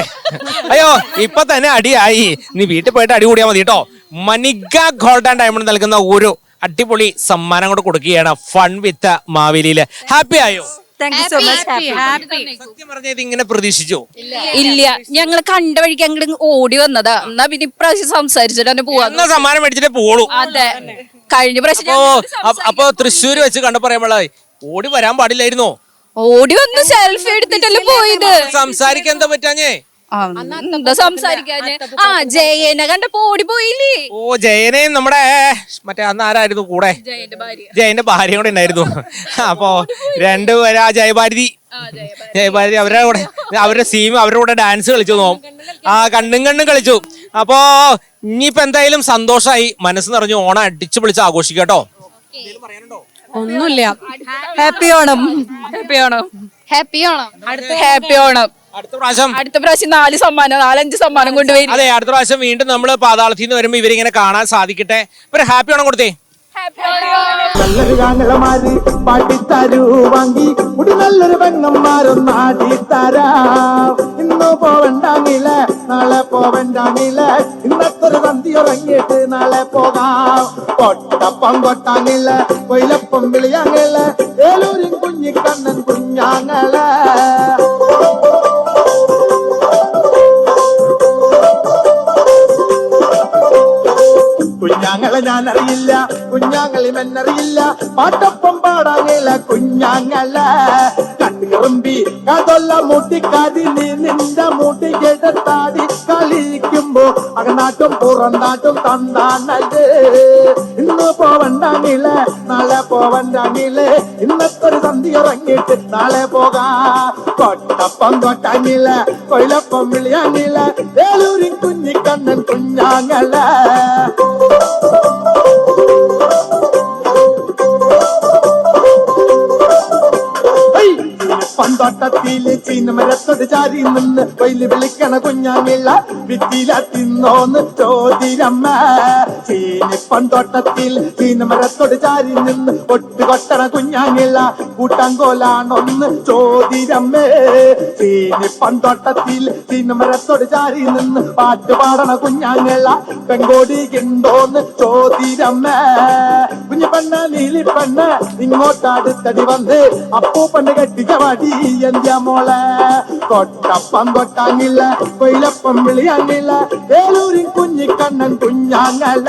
അയ്യോ ഇപ്പൊ തന്നെ അടിയായി. നീ വീട്ടിൽ പോയിട്ട് അടി കൂടിയാൽ മതി കേട്ടോ. മനിക ഗോൾഡ് ആൻഡ് ഡയമണ്ട് നൽകുന്ന ഒരു അടിപൊളി സമ്മാനം കൂടെ കൊടുക്കുകയാണ് ഫൺ വിത്ത് മാവേലിയില്. ഹാപ്പി ആയോ? സത്യം പറഞ്ഞത് ഇങ്ങനെ പ്രതീക്ഷിച്ചോ? ഇല്ല, ഞങ്ങള് കണ്ട വഴിക്ക് അങ്ങോട്ട് ഓടി വന്നതാ. എന്നാ പിന്നെ ഇപ്രാവശ്യം സംസാരിച്ചിട്ട് തന്നെ പോവാ. സമ്മാനം മേടിച്ചിട്ടേ പോളൂ. അതെ, കഴിഞ്ഞ പ്രാവശ്യം അപ്പൊ തൃശ്ശൂര് വെച്ച് കണ്ടപ്പോ പറയുമ്പോഴേ ഓടി വരാൻ പാടില്ലായിരുന്നോ? ഓടി വന്ന് സെൽഫി എടുത്തിട്ടല്ലേ പോയത്. സംസാരിക്കാൻ എന്താ പറ്റാഞ്ഞേ? എന്താ സംസാരിക്കാഞ്ഞ്? ജയനെ കണ്ടപ്പോ ഓടി പോയില്ലേ? ഓ ജയനെയും നമ്മുടെ മറ്റേ അന്ന് ആരായിരുന്നു കൂടെ? ജയന്റെ ഭാര്യ കൂടെ ഉണ്ടായിരുന്നു. അപ്പൊ രണ്ടുപേരും ജയഭാരതി അവരുടെ കൂടെ അവരുടെ സീം അവരുടെ കൂടെ ഡാൻസ് കളിച്ചു നോക്കും. കണ്ണും കളിച്ചു. അപ്പോ ഇനിയിപ്പോ എന്തായാലും സന്തോഷമായി, മനസ്സ് നിറഞ്ഞു. ഓണം അടിച്ചു പൊളിച്ച് ആഘോഷിക്കാം കേട്ടോ. ഒന്നുമില്ല. Happy Onam. Happy Onam. Happy Onam. Happy Onam. അടുത്ത പ്രാവശ്യം 4 സമ്മാനം 4-5 സമ്മാനം കൊണ്ടുപോയി. അതെ, അടുത്ത പ്രാവശ്യം വീണ്ടും നമ്മള് പാതാളത്തിൽ നിന്ന് വരുമ്പോ ഇവരിങ്ങനെ കാണാൻ സാധിക്കട്ടെ. ഒരു ഹാപ്പി ഓണം കൊടുത്തേ. നല്ലൊരു ഗാനമാര് പാട്ടിത്തരൂ വാങ്ങി മുടി നല്ലൊരു പെണ്ണന്മാരൊന്നാടിത്തരാ. ഇന്ന് പോവണ്ടാങ്ങില്ല നാളെ പോവണ്ടാങ്ങില്ല, ഇന്നത്തൊരു സന്ധി ഉറങ്ങിയിട്ട് നാളെ പോകാം. കൊട്ടപ്പം കൊട്ടാങ്ങില്ല കൊയിലപ്പം വിളിയാങ്ങില്ല, ഏലൂരിൻ കുഞ്ഞിക്കണ്ണൻ കുഞ്ഞാങ്ങളെ. കുഞ്ഞാങ്ങളെ ഞാനറിയില്ല, കുഞ്ഞാങ്ങളി മെന്നറിയില്ല, പാട്ടൊപ്പം പാടാങ്ങില്ല കുഞ്ഞാങ്ങള. കണ്ടുകറുമ്പി കതൊല്ല മുട്ടിക്കാതി നീ നിന്റെ മുടി കെടുത്താടി കളിക്കുമ്പോ അകനാട്ടും പുറന്നാട്ടും തന്നാണത്. ഇന്ന് പോവണ്ടാങ്ങില്ല നാളെ പോവണ്ടാങ്ങില്ല, ഇന്നത്തൊരു അന്തി ഇറങ്ങിയിട്ട് നാളെ പോകാം. കൊട്ടപ്പം കൊട്ടാങ്ങില്ല, കൊയിലപ്പം വിളിയാങ്ങില്ല, ഏലൂരിൻ കുഞ്ഞിക്കണ്ണൻ കുഞ്ഞാങ്ങള. പന്തോട്ടത്തില് ചീനമരത്തോട് ചാരി നിന്ന് കൊയില് വിളിക്കണ കുഞ്ഞാങ്ങില്ല, വിത്തില തിന്നോന്ന് ചോദിരമ്മ. ചീനി പന്തോട്ടത്തിൽ ചീനമരത്തോട് ചാരി നിന്ന് ഒട്ട് കൊട്ടണ കുഞ്ഞാങ്ങില്ല, കൂട്ടാങ്കോലാണൊന്ന് ചോദിരമ്മേ. ചീനി പന്തോട്ടത്തിൽ ചീനമരത്തോട് ചാരി നിന്ന് പാട്ട് പാടണ കുഞ്ഞാങ്ങില്ല, പെങ്കോടി കിണ്ടോന്ന് ചോദിരമ്മേ. കുഞ്ഞു പെണ്ണ നീലി പെണ്ണ ഇങ്ങോട്ടടുത്തടി വന്ന് അപ്പൂപ്പണ്ട് കെട്ടിച്ച വടി എന്ത്യ മോളെ. കൊട്ടപ്പം കൊട്ടാങ്ങില്ല, കൊയിലപ്പം വിളിയാങ്ങില്ല, ഏലൂരിൻ കുഞ്ഞിക്കണ്ണൻ കുഞ്ഞാങ്ങല.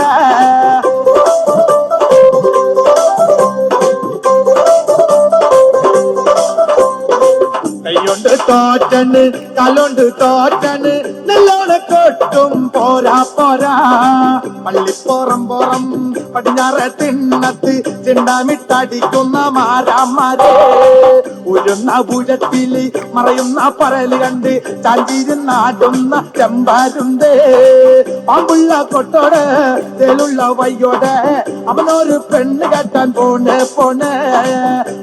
കൈയൊണ്ട് തോറ്റണ്, കാലോണ്ട് തോറ്റണ്, നെല്ലോണ കൊട്ടും പോരാ പോരാ. പള്ളിപ്പോറം പോറം പടിഞ്ഞാറെ തിണ്ണത്ത് ചിണ്ടാമിട്ടടിക്കുന്ന മാരാമാരെ. ഉരുന്ന ഭുജത്തില് മറയുന്ന പറല് കണ്ട് ചാഞ്ചിരുന്നാടുന്ന ചെമ്പാരുണ്ട്. പാമ്പുള്ള കൊട്ടോടെ തേലുള്ള വയ്യോടെ അവനൊരു പെണ്ണ് കെട്ടാൻ പോണേ പോണേ.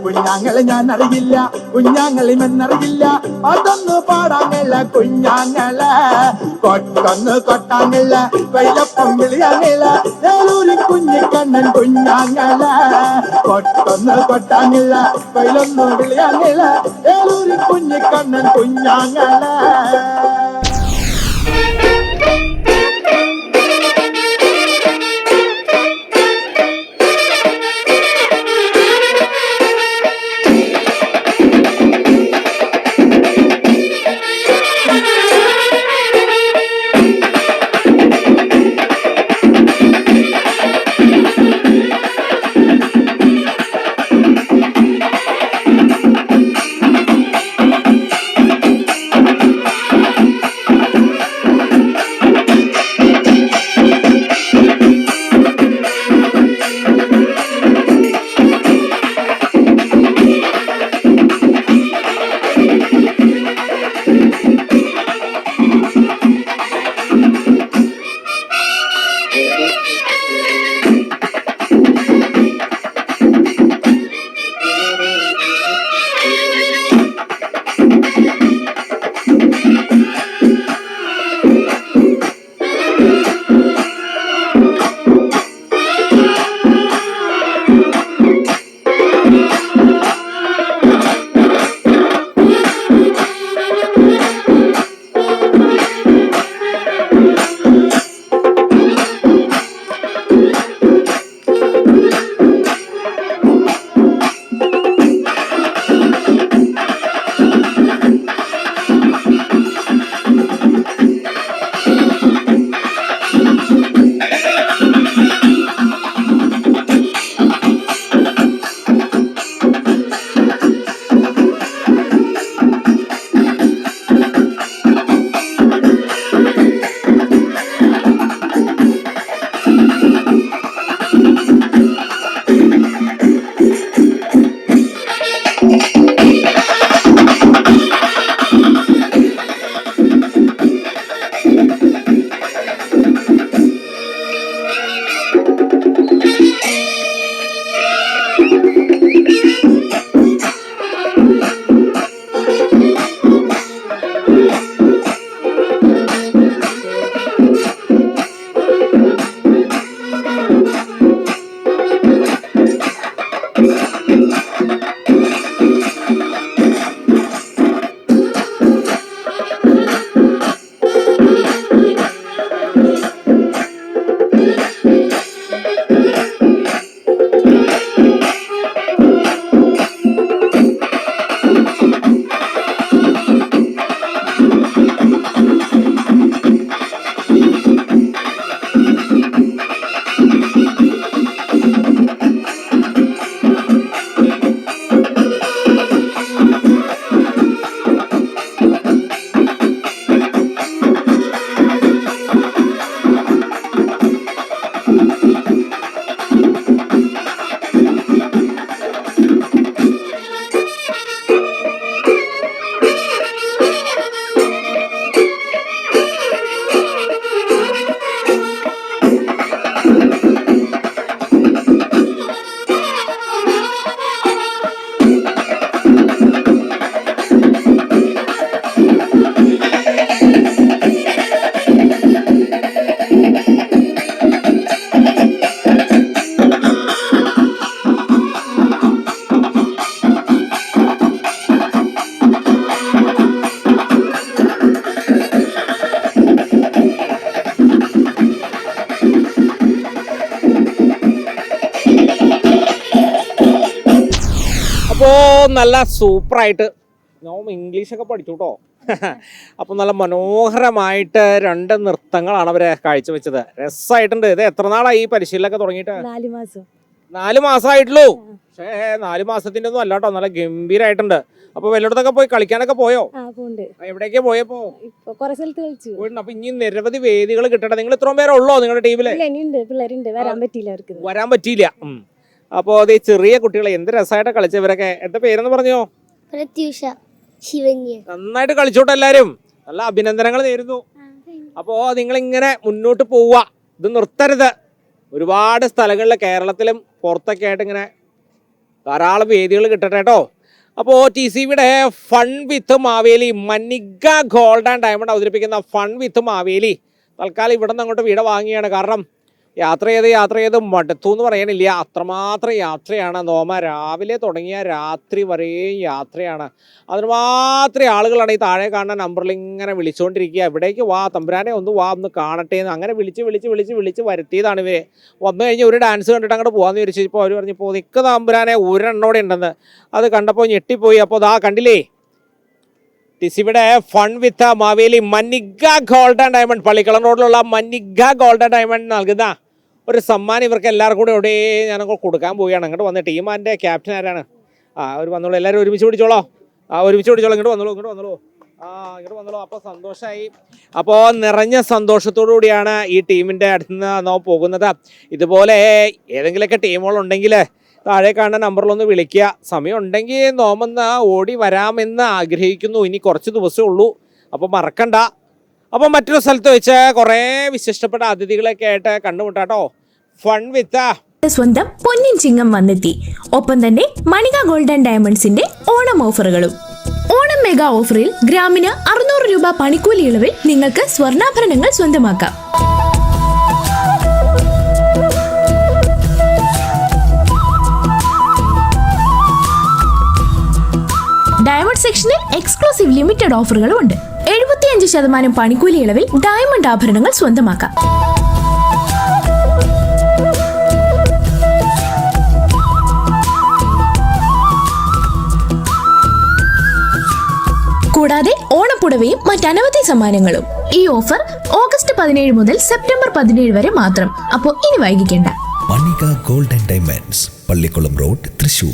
കുഞ്ഞാങ്ങളെ ഞാൻ അറിയില്ല, കുഞ്ഞാങ്ങളി മെന്നറിയില്ല, അതൊന്ന് പാടാങ്ങില്ല കുഞ്ഞാങ്ങളെ. കൊട്ടൊന്ന് കൊട്ടാങ്ങില്ല, കൊയിലപ്പം വിളിയാങ്ങില്ല, ഏലൂരി കുഞ്ഞിക്കണ്ണൻ കുഞ്ഞാങ്ങളെ. കൊട്ടൊന്ന് കൊട്ടാങ്ങില്ല, കൊയിലൊന്നും വിളിയാങ്ങില്ല, ഏലൂരി കുഞ്ഞിക്കണ്ണൻ കുഞ്ഞാങ്ങളെ. അപ്പോൾ നല്ല സൂപ്പറായിട്ട് ഞാൻ ഇംഗ്ലീഷൊക്കെ പഠിച്ചു കേട്ടോ. അപ്പോൾ നല്ല മനോഹരമായിട്ട് 2 നൃത്തങ്ങളാണ് അവരെ കാഴ്ചവെച്ചത്. രസമായിട്ടുണ്ട്. ഇത് എത്ര നാളായി ഈ പരിശീലനമൊക്കെ തുടങ്ങിയിട്ട്? 4 മാസം. 4 മാസമായിട്ടുള്ളൂ. പക്ഷേ 4 മാസത്തിൻ്റെ ഒന്നും അല്ല കേട്ടോ, നല്ല ഗംഭീരമായിട്ടുണ്ട്. അപ്പോൾ വല്ലയിടത്തൊക്കെ പോയി കളിക്കാനൊക്കെ പോയോ? എവിടേക്കാ പോയപ്പോ? കുറെ സ്ഥലത്ത് കളിച്ചു. അപ്പൊ ഇനി നിരവധി വേദികൾ കിട്ടട്ടെ. നിങ്ങൾ ഇത്രയും പേരെ ഉള്ളോ നിങ്ങളുടെ ടീമില്? പിള്ളേരുണ്ട്, വരാൻ പറ്റിയില്ല അവർക്ക്. വരാൻ പറ്റിയില്ല. അപ്പോൾ അത് ചെറിയ കുട്ടികളെ എന്ത് രസമായിട്ട് കളിച്ചവരൊക്കെ. എന്താ പേരെന്ന് പറഞ്ഞോ? പ്രത്യൂഷ, ശിവന്യ. നന്നായിട്ട് കളിച്ചോട്ടെ എല്ലാരും. നല്ല അഭിനന്ദനങ്ങൾ നേരുന്നു. അപ്പോൾ നിങ്ങളിങ്ങനെ മുന്നോട്ട് പോവുക, ഇത് നിർത്തരുത്. ഒരുപാട് സ്ഥലങ്ങളിൽ കേരളത്തിലും പുറത്തൊക്കെ ആയിട്ട് ഇങ്ങനെ ധാരാളം വേദികൾ കിട്ടട്ടെ കേട്ടോ. അപ്പോൾ TCVയുടെ fun with Maveli, Mannika gold and diamond അവതരിപ്പിക്കുന്ന ഫൺ വിത്ത് മാവേലി തൽക്കാലം ഇവിടെ നിന്ന് അങ്ങോട്ട് വീട് വാങ്ങിയാണ്. കാരണം യാത്ര ചെയ്ത് മടുത്തു എന്ന് പറയാനില്ല, അത്രമാത്രം യാത്രയാണ്. നോമ രാവിലെ തുടങ്ങിയ രാത്രി വരെയും യാത്രയാണ്. അതിനുമാത്രം ആളുകളാണ് ഈ താഴെ കാണുന്ന നമ്പറിൽ ഇങ്ങനെ വിളിച്ചുകൊണ്ടിരിക്കുക. എവിടേക്ക് വാ തമ്പുരാനെ, ഒന്ന് വാ, ഒന്ന് കാണട്ടെ എന്ന്. അങ്ങനെ വിളിച്ച് വരുത്തിയതാണ് ഇവരെ. വന്നു കഴിഞ്ഞ് ഒരു ഡാൻസ് കണ്ടിട്ട് അങ്ങോട്ട് പോകാമെന്ന് വിചാരിച്ചു. ഇപ്പോൾ അവർ പറഞ്ഞു, ഇപ്പോൾ നിൽക്ക് തമ്പുരാനെ, ഒരെണ്ണോടെ ഉണ്ടെന്ന്. അത് കണ്ടപ്പോൾ ഞെട്ടിപ്പോയി. അപ്പോൾ ദാ കണ്ടില്ലേ, TCVയുടെ fun with Maveli, Mannika gold and diamond, Pallikkulam റോഡിലുള്ള മന്നിക ഗോൾഡ് ആൻഡ് ഡയമണ്ട് നൽകുന്ന ഒരു സമ്മാനം ഇവർക്ക് എല്ലാവർക്കും കൂടെ എവിടെ ഞാനങ്ങ് കൊടുക്കാൻ പോവുകയാണ്. അങ്ങോട്ട് വന്ന ടീമാൻ്റെ ക്യാപ്റ്റൻ ആരാണ്? അവർ വന്നോളൂ, എല്ലാവരും ഒരുമിച്ച് പിടിച്ചോളോ. ഇങ്ങോട്ട് വന്നോളൂ. ഇങ്ങോട്ട് വന്നോളൂ. അപ്പോൾ സന്തോഷമായി. അപ്പോൾ നിറഞ്ഞ സന്തോഷത്തോടു കൂടിയാണ് ഈ ടീമിൻ്റെ അടുത്ത് നിന്ന് നാം പോകുന്നത്. ഇതുപോലെ ഏതെങ്കിലുമൊക്കെ ടീമുകളുണ്ടെങ്കിൽ താഴെ കാണുന്ന നമ്പറിലൊന്ന് വിളിക്കുക. സമയം ഉണ്ടെങ്കിൽ നോമെന്ന് ഓടി വരാമെന്ന് ആഗ്രഹിക്കുന്നു. ഇനി കുറച്ച് ദിവസമേ ഉള്ളൂ, അപ്പോൾ മറക്കണ്ട. അപ്പോൾ മറ്റൊരു സ്ഥലത്ത് വെച്ച് കുറേ വിശിഷ്ടപ്പെട്ട അതിഥികളൊക്കെ ആയിട്ട് കണ്ടുമുട്ടാട്ടോ. ഫൺ വിത്ത് സ്വന്തം പൊന്നിൻ ചിങ്ങം വന്നെത്തി. ഒപ്പം തന്നെ മണിക ഗോൾഡ് ആൻഡ് ഡയമണ്ട്സിന്റെ ഓണം ഓഫറുകളും. ഓണം മെഗാ ഓഫറിൽ ഗ്രാമിന് 600 രൂപ പണിക്കൂലി ഇളവിൽ നിങ്ങൾക്ക് സ്വർണ്ണാഭരണങ്ങൾ സ്വന്തമാക്കാം. ഡയമണ്ട് സെക്ഷനിൽ എക്സ്ക്ലൂസീവ് ലിമിറ്റഡ് ഓഫറുകളും ഉണ്ട്. 75% പണിക്കൂലി ഇളവിൽ ഡയമണ്ട് ആഭരണങ്ങൾ സ്വന്തമാക്കാം. കൂടാതെ ഓണപ്പുടവയും മറ്റനവധി സമ്മാനങ്ങളും. ഈ ഓഫർ ഓഗസ്റ്റ് 17 മുതൽ സെപ്റ്റംബർ 17 വരെ മാത്രം. അപ്പോൾ ഇനി വൈകിക്കേണ്ട. Manika gold and diamonds, Pallikkulam road, Thrissur.